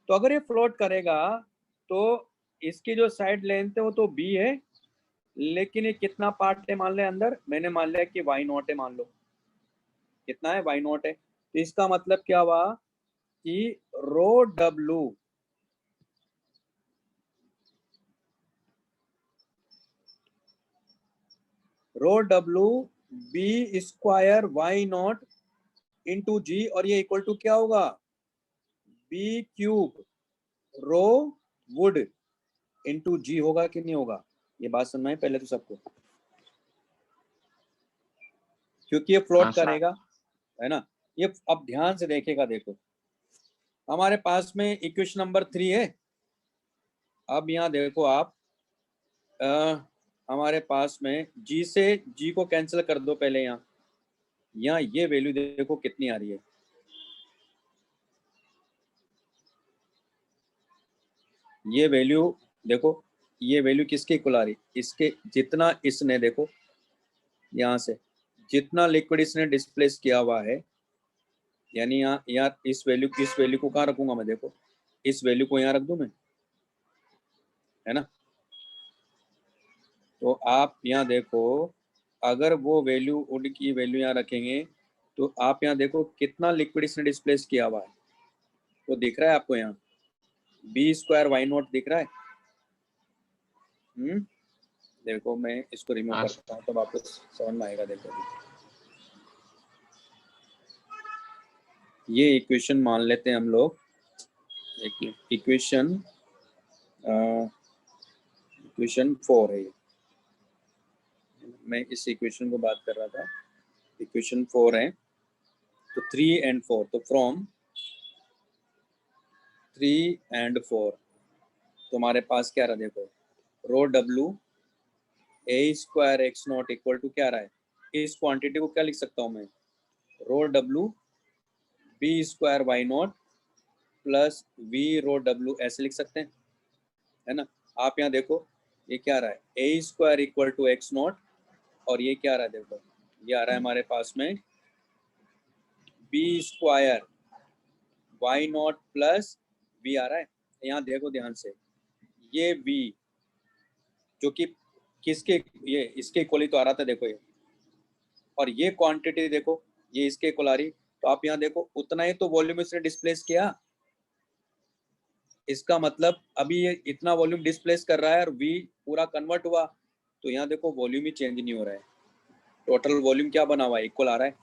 Speaker 1: तो अगर ये फ्लोट करेगा तो इसकी जो साइड लेंथ है वो तो b है, लेकिन ये कितना पार्ट है मान ले अंदर, मैंने मान लिया कि y0 है, मान लो कितना है, y0 है। तो इसका मतलब क्या हुआ कि rho w b square y0 into G, और ये इक्वल टू क्या होगा, b क्यूब रो वुड इंटू जी होगा कि नहीं होगा। ये बात सुनना है पहले तो सबको, क्योंकि ये फ्लोट
Speaker 7: हाँ, सर।
Speaker 1: करेगा, है ना। ये अब ध्यान से देखेगा, देखो हमारे पास में इक्वेशन नंबर 3 है। अब यहाँ देखो आप, हमारे पास में g से g को कैंसिल कर दो पहले। यहाँ ये वैल्यू देखो कितनी आ रही है, ये वैल्यू देखो, ये वैल्यू किसके इक्वल आ रही, इसके जितना इसने, देखो यहाँ से जितना लिक्विड इसने डिस्प्लेस किया हुआ है, यानी यहाँ इस वैल्यू को कहाँ रखूंगा मैं, देखो इस वैल्यू को यहाँ रख दूं मैं, है ना। तो आप यहाँ देखो, अगर वो वैल्यू, वुड की वैल्यू यहाँ रखेंगे तो आप यहाँ देखो कितना लिक्विड इसने डिस्प्लेस किया हुआ है, तो दिख रहा है आपको यहाँ b स्क्वायर y0 दिख रहा है। देखो मैं इसको रिमूव
Speaker 7: हाँ,
Speaker 1: करता हूँ तो वापस समझ में आएगा। देखो ये इक्वेशन मान लेते हैं हम लोग, इक्वेशन 4 है ये, मैं इस इक्वेशन को बात कर रहा था, इक्वेशन 4 है। तो 3 and 4, तो फ्रॉम 3 and 4 तुम्हारे पास क्या रहा, देखो rho w a square x0 equal to क्या रहा है, इस क्वांटिटी को क्या लिख सकता हूँ मैं, रो w b square y0 plus v रो w ऐसे लिख सकते हैं, है ना। आप यहाँ देखो ये क्या रहा है, a square equal to x0, और ये क्या रहा है, देखो ये आ रहा है हमारे पास में b square y0 plus v आ रहा है। यहाँ देखो ध्यान से, ये v जो कि किसके, ये इसके इक्वल ही तो आ रहा था, देखो ये, और ये क्वांटिटी देखो ये इसके इक्वल आ रही। तो आप यहाँ देखो उतना ही तो वॉल्यूम इसने डिस्प्लेस किया, इसका मतलब अभी ये इतना वॉल्यूम डिस्प्लेस कर रहा है और v पूरा कन्वर्ट हुआ, तो यहाँ देखो वॉल्यूम ही चेंज नहीं हो रहा है, टोटल वॉल्यूम क्या बना हुआ है, इक्वल आ रहा है,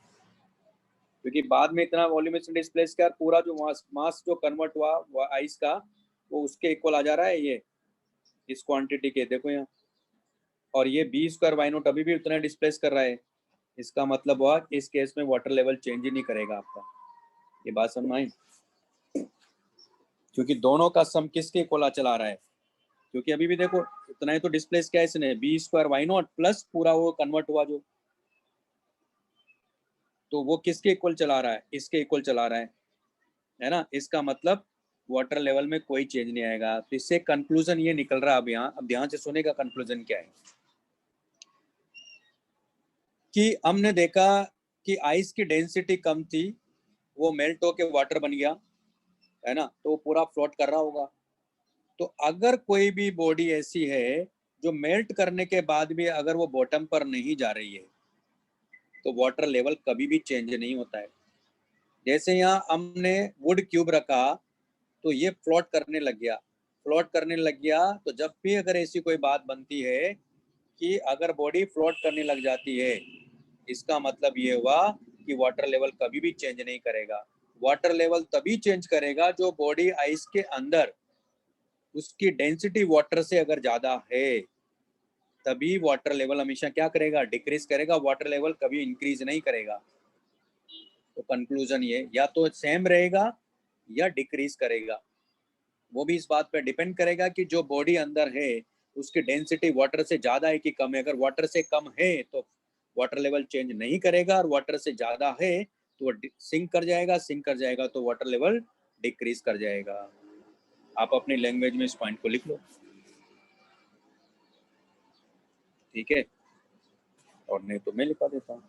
Speaker 1: क्योंकि बाद में इतना वॉल्यूम इसने डिस्प्लेस किया, पूरा जो मास जो कन्वर्ट हुआ वो आइस का, वो उसके इक्वल आ जा रहा है ये इस क्वांटिटी के, देखो यहाँ। और ये b स्क्वायर y0 अभी भी उतना डिस्प्लेस कर रहा है, इसका मतलब हुआ इस केस में वाटर लेवल चेंज ही नहीं करेगा आपका। ये बात समझ में आई, क्योंकि दोनों का सम किसके इक्वल चला रहा है, क्योंकि अभी भी देखो इतना ही तो डिस्प्लेस किया इसने, b स्क्वायर y0 प्लस पूरा वो कन्वर्ट हुआ जो, तो वो किसके इक्वल चला रहा है, इसके इक्वल चला रहा है ना। इसका मतलब वाटर लेवल में कोई चेंज नहीं आएगा। तो इससे कंक्लूजन ये निकल रहा है, अब यहाँ अब ध्यान से सुनेगा कंक्लूजन क्या है, कि हमने देखा कि आइस की डेंसिटी कम थी, वो मेल्ट होके वाटर बन गया, है ना, तो वो पूरा फ्लोट कर रहा होगा। तो अगर कोई भी बॉडी ऐसी है जो मेल्ट करने के बाद भी अगर वो बॉटम पर नहीं जा रही है, तो वाटर लेवल कभी भी चेंज नहीं होता है। जैसे यहाँ हमने वुड क्यूब रखा तो ये फ्लोट करने लग गया, तो जब भी अगर ऐसी कोई बात बनती है कि अगर बॉडी फ्लोट करने लग जाती है, इसका मतलब ये हुआ कि वाटर लेवल कभी भी चेंज नहीं करेगा। वाटर लेवल तभी चेंज करेगा जो बॉडी आइस के अंदर उसकी डेंसिटी वाटर से अगर ज्यादा है, तभी वाटर लेवल हमेशा क्या करेगा, डिक्रीज करेगा, वाटर लेवल कभी इंक्रीज नहीं करेगा। तो कंक्लूजन ये, या तो सेम रहेगा या डिक्रीज करेगा। वो भी इस बात पे डिपेंड करेगा कि जो बॉडी अंदर है उसकी डेंसिटी वाटर से ज़्यादा है कि कम है। अगर वाटर से कम है तो वाटर लेवल चेंज नहीं करेगा, और वाटर से ज़्यादा है तो वो सिंक कर जाएगा, सिंक कर जाएगा तो वाटर लेवल डिक्रीज कर जाएगा। आप अपनी लैंग्वेज में इस पॉइंट को लिख लो, ठीक है, और नहीं तो मैं लिखा देता हूँ।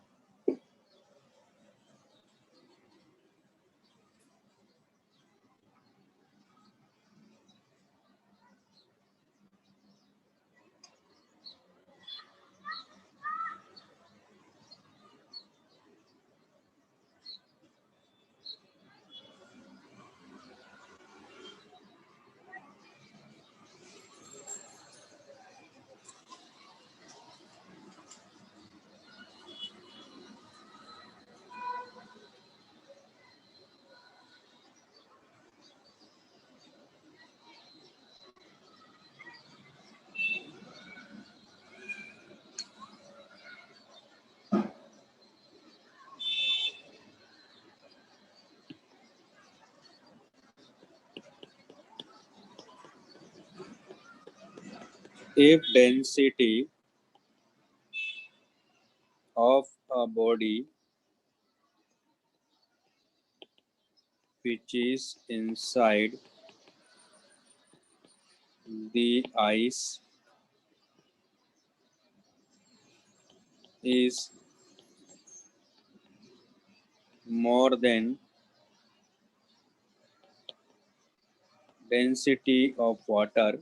Speaker 1: If density of a body which is inside the ice is more than density of water,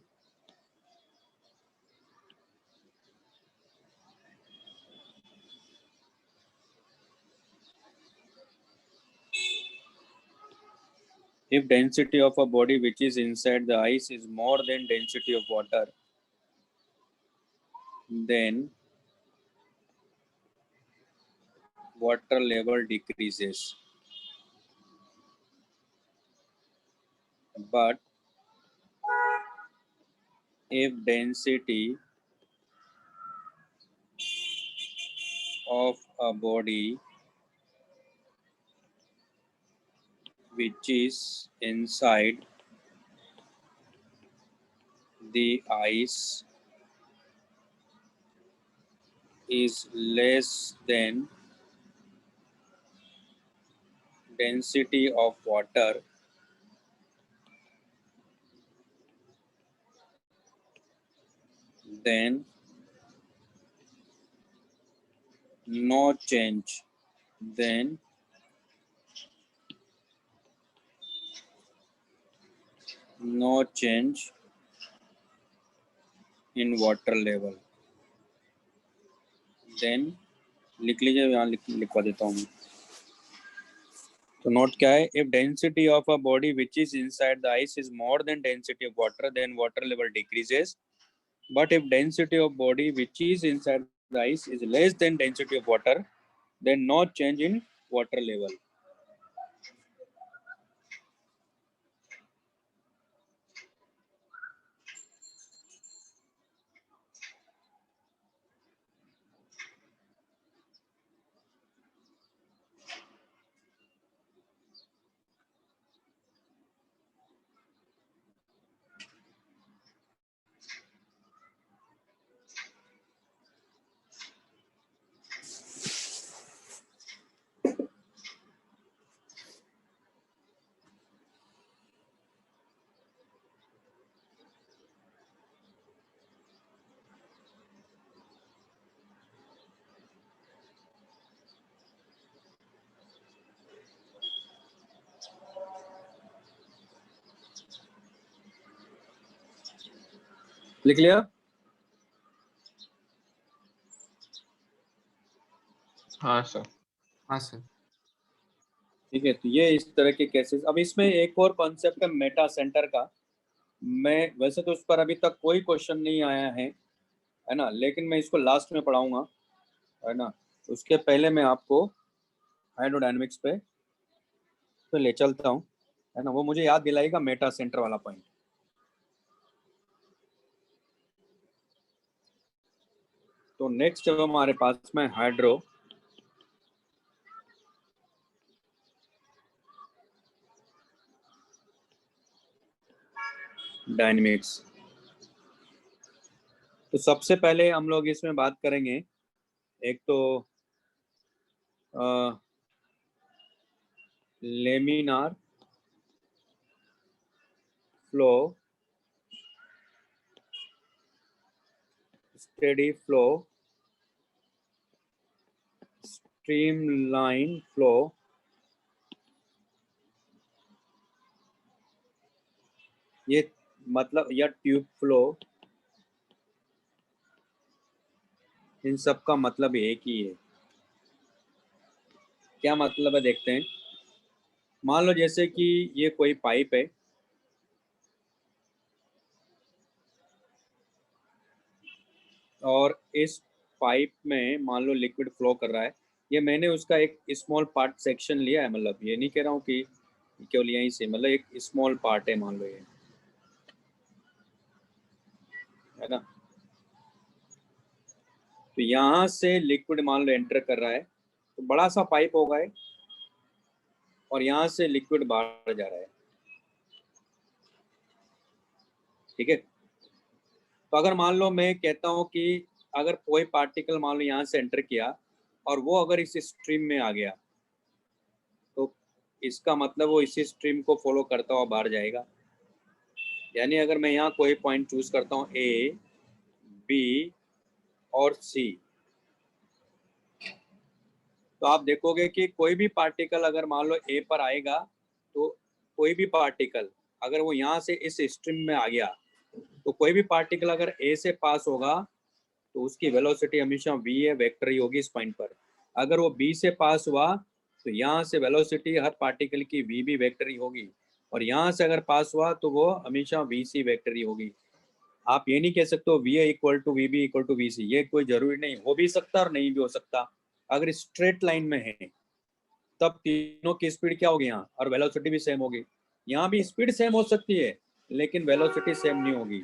Speaker 1: if density of a body which is inside the ice is more than density of water, then water level decreases. But if density of a body which is inside the ice is less than density of water, then no change. Then no change in water level. Then लिख लीजिए, यहाँ लिखवा देता हूँ। तो नोट क्या है? If density of a body which is inside the ice is more than density of water, then water level decreases. But if density of body which is inside the ice is less than density of water, then no change in water level. लिख लिया?
Speaker 7: हाँ सर।
Speaker 4: हाँ सर।
Speaker 1: ठीक है, तो ये इस तरह के केसेस। अब इसमें एक और कॉन्सेप्ट है मेटा सेंटर का। मैं वैसे तो उस पर अभी तक कोई क्वेश्चन नहीं आया है ना, लेकिन मैं इसको लास्ट में पढ़ाऊंगा, है ना। उसके पहले मैं आपको हाइड्रोडायनेमिक्स पे ले चलता हूँ, है ना। वो मुझे याद दिलाएगा मेटा सेंटर वाला पॉइंट। तो नेक्स्ट जब हमारे पास में हाइड्रो डायनेमिक्स। तो सबसे पहले हम लोग इसमें बात करेंगे, एक तो laminar flow, steady flow, streamline flow, ये मतलब, या ट्यूब फ्लो, इन सब का मतलब एक ही है। क्या मतलब है देखते हैं। मान लो जैसे कि ये कोई पाइप है और इस पाइप में मान लो लिक्विड फ्लो कर रहा है। ये मैंने उसका एक स्मॉल पार्ट सेक्शन लिया है, मतलब ये नहीं कह रहा हूँ कि केवल यहीं से, मतलब एक स्मॉल पार्ट है मान लो ये, है ना। तो यहाँ से लिक्विड मान लो एंटर कर रहा है, तो बड़ा सा पाइप होगा है और यहाँ से लिक्विड बाहर जा रहा है, ठीक है। तो अगर मान लो मैं कहता हूँ कि अगर कोई पार्टिकल मान लो यहाँ से एंटर किया और वो अगर इस स्ट्रीम में आ गया, तो इसका मतलब वो इसी स्ट्रीम को फॉलो करता हुआ बाहर जाएगा। यानी अगर मैं यहाँ कोई पॉइंट चूज करता हूँ ए, बी और सी, तो आप देखोगे कि कोई भी पार्टिकल अगर मान लो ए पर आएगा, तो कोई भी पार्टिकल अगर वो यहाँ से इस स्ट्रीम में आ गया, तो कोई भी पार्टिकल अगर ए से पास होगा तो उसकी वेलोसिटी हमेशा वी है, वेक्टर ही होगी इस पॉइंट पर। अगर वो बी से पास हुआ तो यहाँ से वेलोसिटी हर पार्टिकल की वी भी वेक्टर ही होगी, और यहाँ से अगर पास हुआ तो वो हमेशा वी सी वेक्टर ही होगी। आप ये नहीं कह सकते हो V A equal to V B equal to V C, ये कोई जरूरी नहीं, हो भी सकता और नहीं भी हो सकता। अगर स्ट्रेट लाइन में है तब तीनों की स्पीड क्या होगी यहाँ, और वेलोसिटी भी सेम होगी। यहाँ भी स्पीड सेम हो सकती है लेकिन वेलोसिटी सेम नहीं होगी,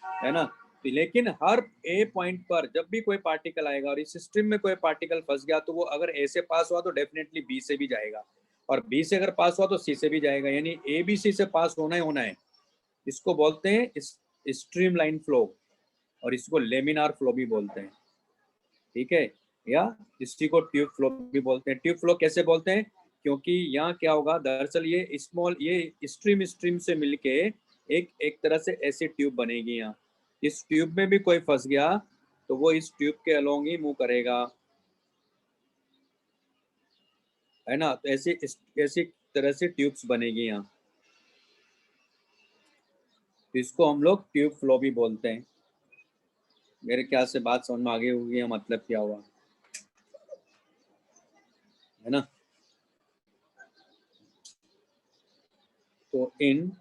Speaker 1: है ना। तो लेकिन हर ए पॉइंट पर जब भी कोई पार्टिकल आएगा और इस स्ट्रीम में कोई पार्टिकल फंस गया, तो वो अगर ए से पास हुआ तो डेफिनेटली बी से भी जाएगा, और बी से अगर पास हुआ तो सी से भी जाएगा, यानी ए बी सी से पास होना ही होना है। इसको बोलते हैं स्ट्रीम लाइन फ्लो, और इसको लेमिनार फ्लो भी बोलते हैं, ठीक है। या इसी को ट्यूब फ्लो भी बोलते हैं। ट्यूब फ्लो कैसे बोलते हैं, क्योंकि यहाँ क्या होगा, दरअसल ये स्मॉल, ये स्ट्रीम से मिलके एक तरह से ऐसी ट्यूब बनेगी। यहाँ इस ट्यूब में भी कोई फंस गया तो वो इस ट्यूब के अलोंग ही मूव करेगा, है ना। तो ऐसी तरह से ट्यूब्स बनेगी यहाँ, तो इसको हम लोग ट्यूब फ्लो भी बोलते हैं। मेरे ख्याल से बात समझ में आगे होगी, या मतलब क्या हुआ, है ना। तो इन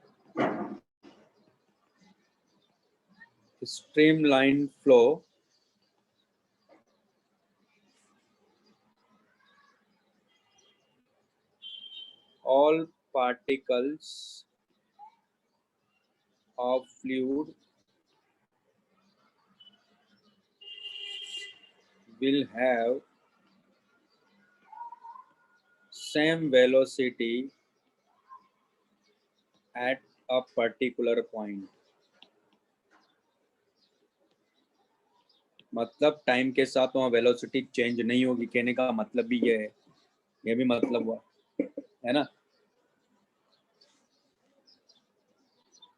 Speaker 1: streamlined flow, all particles of fluid will have same velocity at a particular point। मतलब टाइम के साथ वहाँ वेलोसिटी चेंज नहीं होगी, कहने का मतलब भी ये है, ये भी मतलब हुआ, है ना।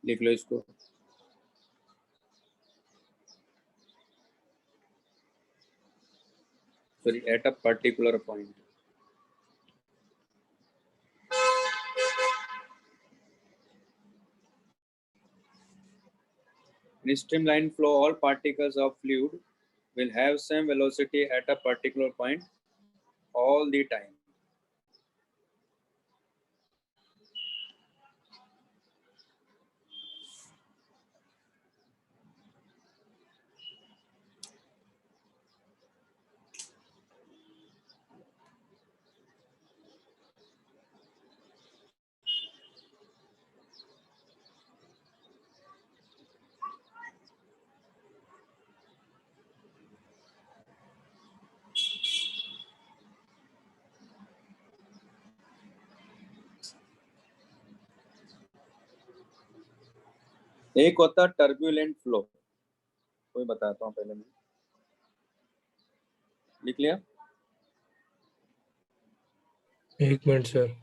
Speaker 1: लिख लो इसको। Sorry, at a particular point. In streamlined flow, all particles of fluid will have same velocity at a particular point all the time। एक होता है टर्बुलेंट फ्लो, कोई बताता हूँ पहले मैं, लिख लिया?
Speaker 9: एक मिनट सर।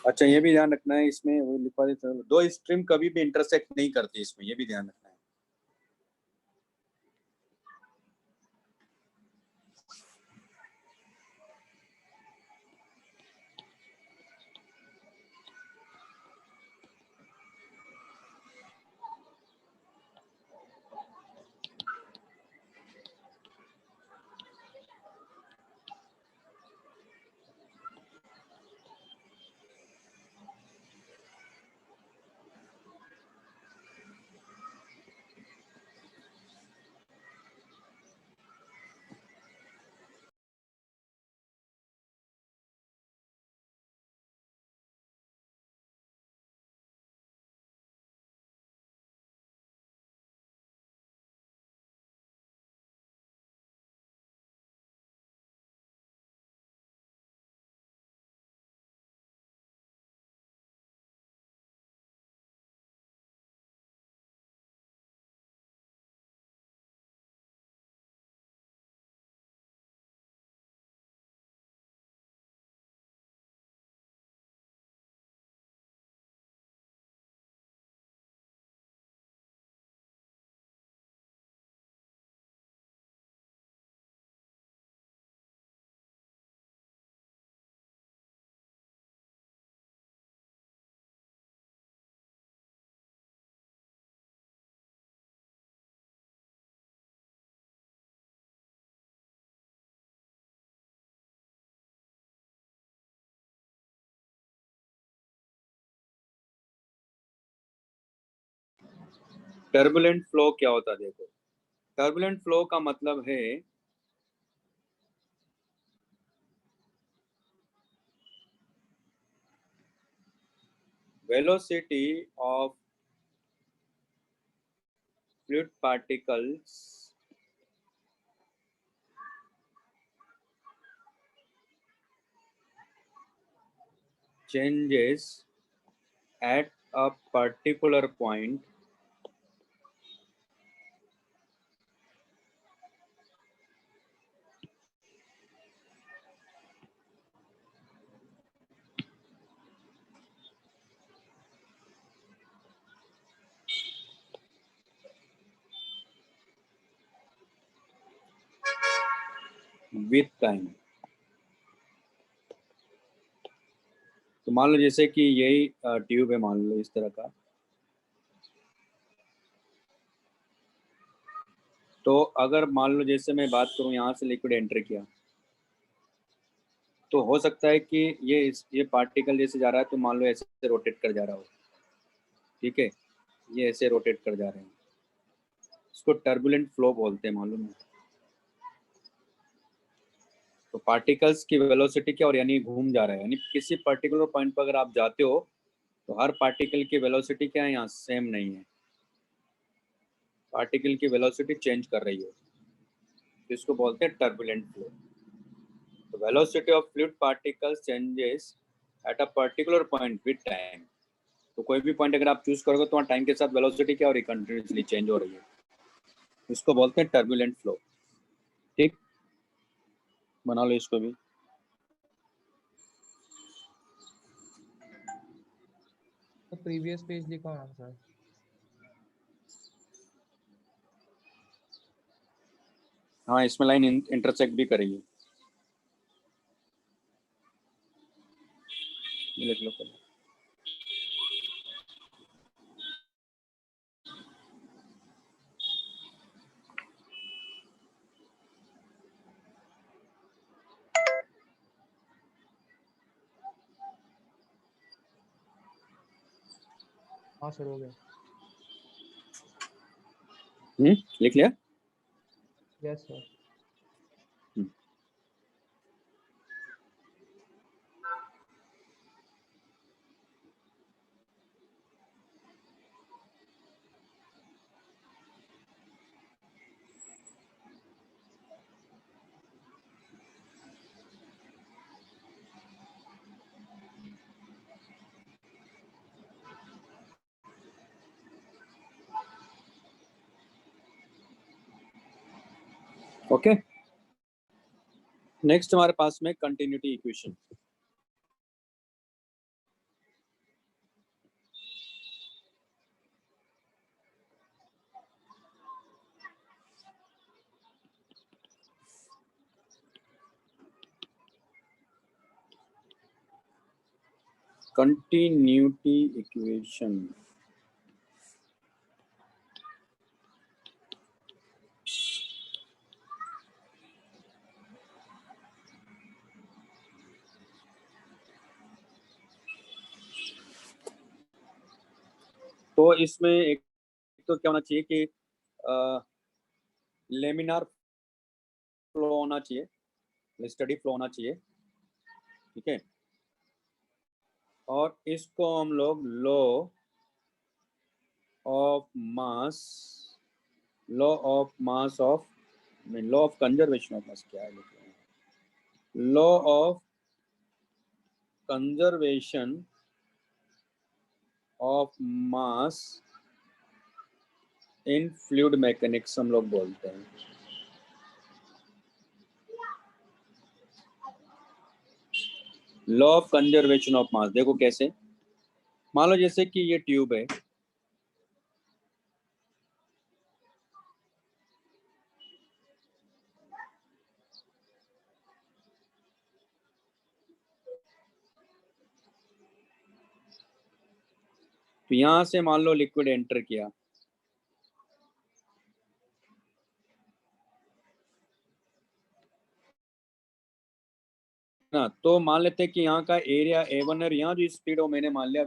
Speaker 1: अच्छा, ये भी ध्यान रखना है इसमें, वो लिखवा देता हूँ, दो स्ट्रीम कभी भी इंटरसेक्ट नहीं करती इसमें, ये भी ध्यान रखना है। टर्बुलेंट फ्लो क्या होता है देखो, टर्बुलेंट फ्लो का मतलब है velocity of fluid particles changes at a particular point with time। तो मान लो जैसे कि यही ट्यूब है, मान लो इस तरह का, तो अगर मान लो जैसे मैं बात करूं यहाँ से लिक्विड एंटर किया, तो हो सकता है कि ये पार्टिकल जैसे जा रहा है तो मान लो ऐसे रोटेट कर जा रहा हो, ठीक है, ये ऐसे रोटेट कर जा रहे हैं, इसको टर्बुलेंट फ्लो बोलते हैं, मालूम है। तो पार्टिकल्स की वेलोसिटी क्या, और यानी घूम जा रहा है, यानी किसी पर्टिकुलर पॉइंट पर अगर आप जाते हो तो हर पार्टिकल की वेलोसिटी क्या है, यहाँ सेम नहीं है, पार्टिकल की वेलोसिटी चेंज कर रही है, तो इसको बोलते हैं टर्बुलेंट फ्लो। तो velocity of fluid particles changes at a particular point with time. तो कोई भी पॉइंट अगर आप चूज करोगे तो वहाँ टाइम के साथ वेलोसिटी क्या हो रही है, कंटिन्यूसली चेंज हो रही है, इसको बोलते हैं टर्बुलेंट फ्लो। ठीक, बना लो इसको भी।
Speaker 4: तो प्रीवियस पेज लिखो आंसर।
Speaker 1: हाँ, इसमें लाइन इंटरसेक्ट भी करेगी, लिख लो पहले।
Speaker 4: हाँ सर हो गया।
Speaker 1: लिख लिया।
Speaker 4: Yes sir.
Speaker 1: ओके, नेक्स्ट हमारे पास में कंटिन्यूटी इक्वेशन। कंटिन्यूटी इक्वेशन तो इसमें एक तो क्या होना चाहिए कि लेमिनार फ्लो होना चाहिए, स्टडी फ्लो होना चाहिए, ठीक है। और इसको हम लोग law of mass of law of conservation of मास क्या है, law of conservation of mass in fluid mechanics हम लोग बोलते हैं। लॉ ऑफ कंजर्वेशन ऑफ मास देखो कैसे, मान लो जैसे कि ये ट्यूब है, तो यहां से मान लो लिक्विड एंटर किया, ना, तो मान लेते हैं कि यहाँ का एरिया A1 और यहाँ जो स्पीड हो मैंने मान लिया,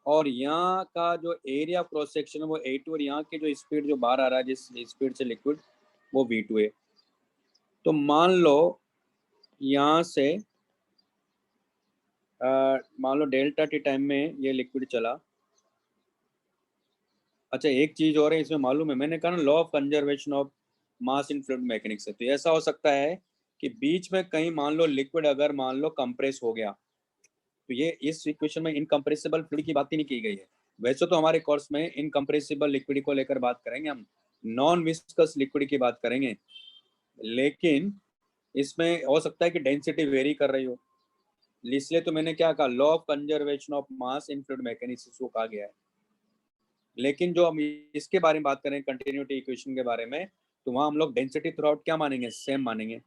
Speaker 1: और यहाँ का जो एरिया क्रॉस सेक्शन है वो A2 और यहाँ की जो स्पीड जो बाहर आ रहा है जिस स्पीड से लिक्विड वो V2 है। तो मान लो यहाँ से मान लो डेल्टा टी टाइम में ये लिक्विड चला। अच्छा एक चीज और है इसमें मालूम है, मैंने कहा ना law of conservation of mass in fluid mechanics है, तो ऐसा हो सकता है कि बीच में कहीं मान लो लिक्विड अगर मान लो कंप्रेस हो गया, तो ये इस इक्वेशन में इनकम्प्रेसिबल फ्लूइड की बात ही नहीं की गई है। वैसे तो हमारे कोर्स में इनकम्प्रेसिबल लिक्विड को लेकर बात करेंगे, हम नॉन विस्कस लिक्विड की बात करेंगे, लेकिन इसमें हो सकता है कि डेंसिटी वेरी कर रही हो, इसलिए तो मैंने क्या कहा, law of conservation of mass in fluid mechanics इसको कहा गया है। लेकिन जो हम इसके बारे में बात करें कंटिन्यूटी इक्वेशन के बारे में, तो वहाँ हम लोग डेंसिटी थ्रू आउट क्या मानेंगे, सेम मानेंगे।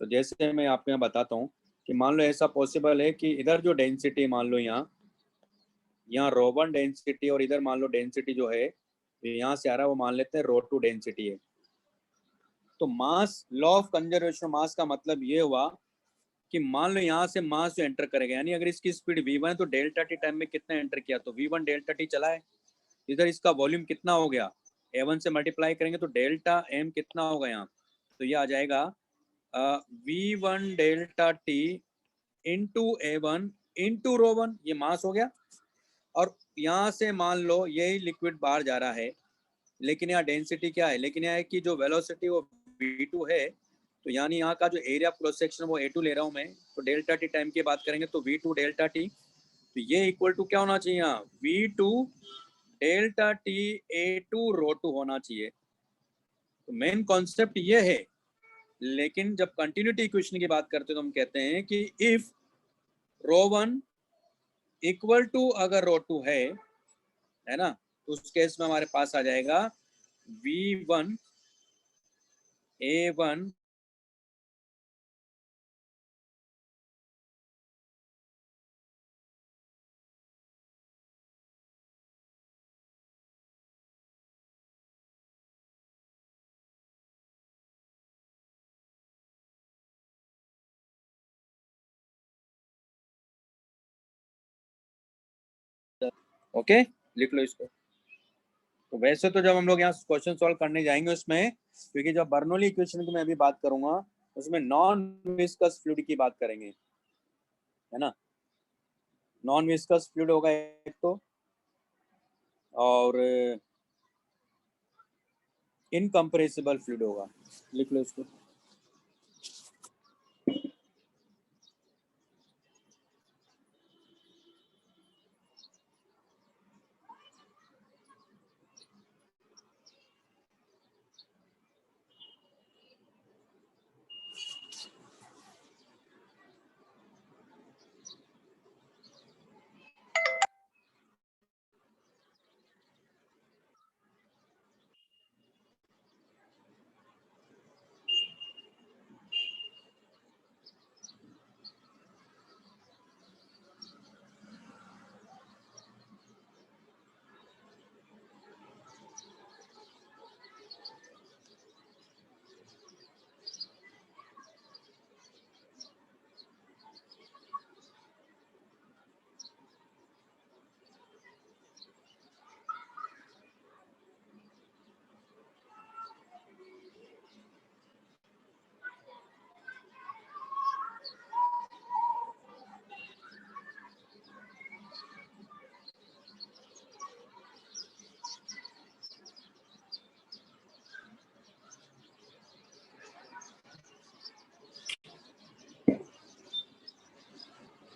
Speaker 1: तो जैसे मैं आपको यहाँ बताता हूँ कि मान लो ऐसा पॉसिबल है कि इधर जो डेंसिटी मान लो यहाँ ρ1 डेंसिटी और इधर मान लो डेंसिटी जो है यहाँ से आ रहा है वो मान लेते हैं ρ2 डेंसिटी है। तो मास लॉ ऑफ कंजर्वेशन मास का मतलब ये हुआ कि मान लो यहाँ से मास जो एंटर करेगा, यानी अगर इसकी स्पीड v1 है तो डेल्टा टी टाइम में कितना एंटर किया, तो v1 डेल्टा टी चला है। इधर इसका वॉल्यूम कितना हो गया, A1 से मल्टीप्लाई करेंगे तो डेल्टा m कितना होगा यहाँ, तो ये आ जाएगा v1 delta T into A1 into ρ1, ये मास हो गया। और यहाँ से मान लो यही लिक्विड बाहर जा रहा है, लेकिन यहाँ डेंसिटी क्या है, लेकिन यहाँ है कि जो वेलोसिटी वो v2 है, तो यानी यहाँ का जो एरिया क्रॉस सेक्शन वो A2 ले रहा हूँ मैं, तो डेल्टा टी टाइम की बात करेंगे तो v2 डेल्टा टी, तो ये इक्वल टू क्या होना चाहिए यहाँ, v2 डेल्टा टी A2 ρ2 होना चाहिए। तो मेन कॉन्सेप्ट ये है, लेकिन जब कंटिन्यूटी इक्वेशन की बात करते हैं तो हम कहते हैं कि इफ ρ1 इक्वल टू अगर ρ2 है ना, तो उस केस में हमारे पास आ जाएगा v1 A1 ओके, लिख लो इसको। तो वैसे तो जब हम लोग यहाँ क्वेश्चन सॉल्व करने जाएंगे उसमें, क्योंकि जब बर्नौली इक्वेशन की मैं अभी बात करूंगा उसमें नॉन विस्कस फ्लूइड की बात करेंगे, है ना। नॉन विस्कस फ्लूइड होगा एक तो, और इनकम्प्रेसिबल फ्लूइड होगा। लिख लो इसको।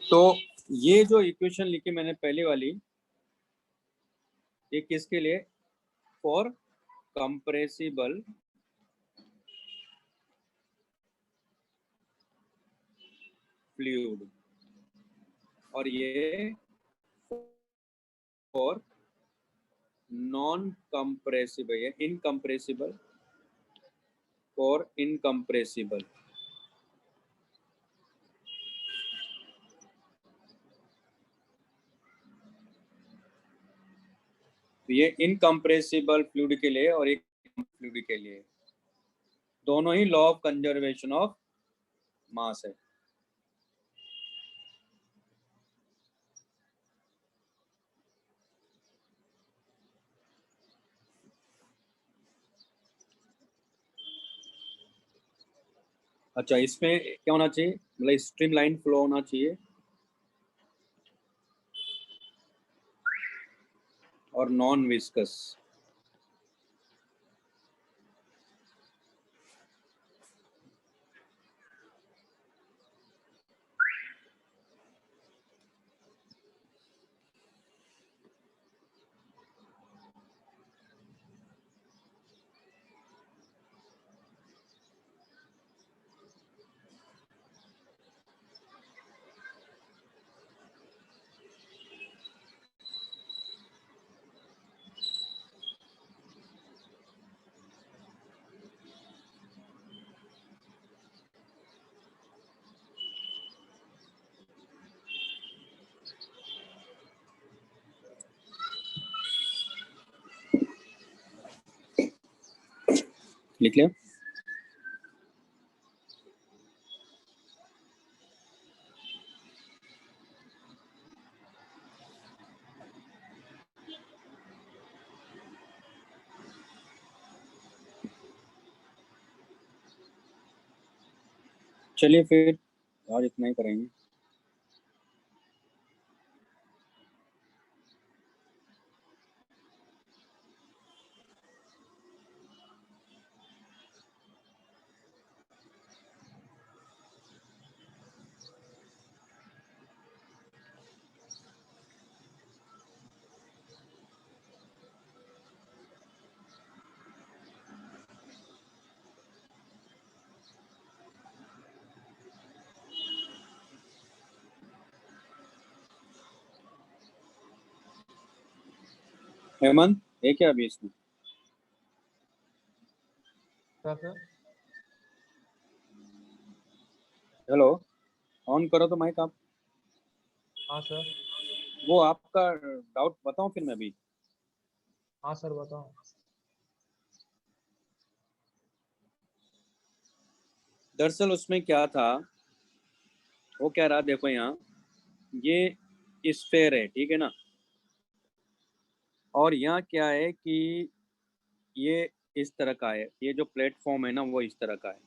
Speaker 1: तो ये जो इक्वेशन लिखी मैंने पहले वाली, ये किसके लिए? फॉर कंप्रेसिबल फ्लूइड, और ये फॉर नॉन कंप्रेसिबल या इनकम्प्रेसिबल, फॉर इनकम्प्रेसिबल। ये इनकम्प्रेसिबल फ्लूइड के लिए और एक फ्लूइड के लिए, दोनों ही law of conservation of mass है। अच्छा, इसमें क्या होना चाहिए? मतलब स्ट्रीमलाइन फ्लो होना चाहिए और नॉन विस्कस। लिख लिया? चलिए फिर आज इतना ही करेंगे। हेमंत है क्या अभी इसमें?
Speaker 4: क्या सर?
Speaker 1: हेलो, ऑन करो तो माइक आप।
Speaker 4: हाँ सर।
Speaker 1: वो आपका डाउट बताऊं फिर मैं अभी?
Speaker 4: हाँ सर बताओ।
Speaker 1: दरअसल उसमें क्या था, वो कह रहा देखो यहाँ ये स्फेयर है, ठीक है ना, और यहाँ क्या है कि ये इस तरह का है, ये जो प्लेटफॉर्म है ना वो इस तरह का है।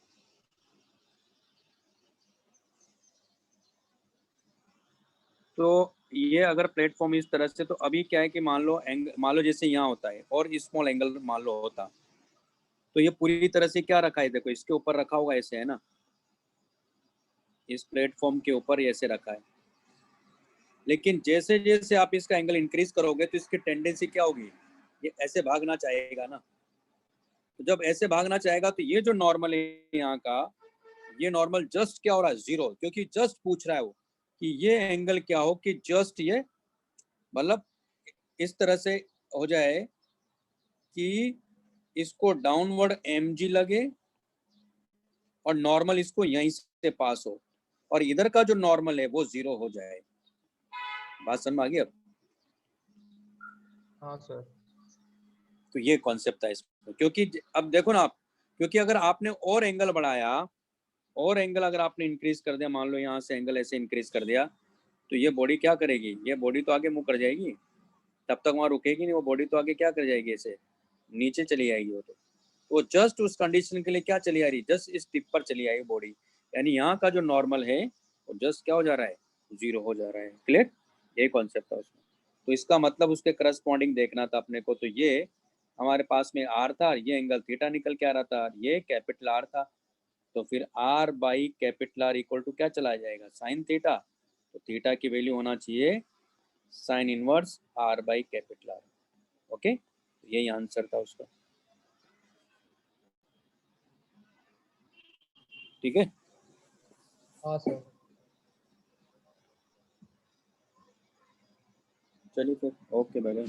Speaker 1: तो ये अगर प्लेटफॉर्म इस तरह से, तो अभी क्या है कि मान लो जैसे यहाँ होता है और स्मॉल एंगल मान लो होता, तो ये पूरी तरह से क्या रखा है, देखो इसके ऊपर रखा होगा ऐसे, है ना, इस प्लेटफॉर्म के ऊपर ऐसे रखा है। लेकिन जैसे जैसे आप इसका एंगल इंक्रीज करोगे तो इसकी टेंडेंसी क्या होगी, ये ऐसे भागना चाहेगा ना। तो जब ऐसे भागना चाहेगा तो ये जो नॉर्मल है यहाँ का, ये नॉर्मल जस्ट क्या हो रहा है, 0, क्योंकि जस्ट पूछ रहा है वो कि ये एंगल क्या हो कि जस्ट ये मतलब इस तरह से हो जाए कि इसको डाउनवर्ड mg लगे और नॉर्मल इसको यहीं से पास हो, और इधर का जो नॉर्मल है वो 0 हो जाए। बात समझ में आ गई अब?
Speaker 4: हाँ सर।
Speaker 1: तो ये कॉन्सेप्ट था इसमें, क्योंकि अब देखो ना आप, क्योंकि अगर आपने और एंगल बढ़ाया, और एंगल अगर आपने इंक्रीज कर दिया, मान लो यहाँ से एंगल ऐसे इंक्रीज कर दिया, तो ये बॉडी क्या करेगी, ये बॉडी तो आगे मुंह कर जाएगी, तब तक वहाँ रुकेगी नहीं, वो बॉडी तो आगे क्या कर जाएगी, ऐसे नीचे चली जाएगी वो। तो जस्ट उस कंडीशन के लिए क्या चली आ रही, जस्ट इस टिप पर चली आई बॉडी, यानी यहाँ का जो नॉर्मल है वो जस्ट क्या हो जा रहा है, 0 हो जा रहा है। क्लियर? ये कॉन्सेप्ट था उसमें। तो इसका मतलब उसके करस्पॉन्डिंग देखना था अपने को। तो ये हमारे पास में आर था, ये एंगल थीटा निकल के आ रहा था, ये कैपिटल आर था, तो फिर R by capital R equal to क्या चला जाएगा, साइन थीटा। तो थीटा की वैल्यू होना चाहिए sine inverse R by capital R. Okay, यही आंसर था उसका। ठीक है,
Speaker 4: हाँ सर।
Speaker 1: चलिए फिर ओके बाय।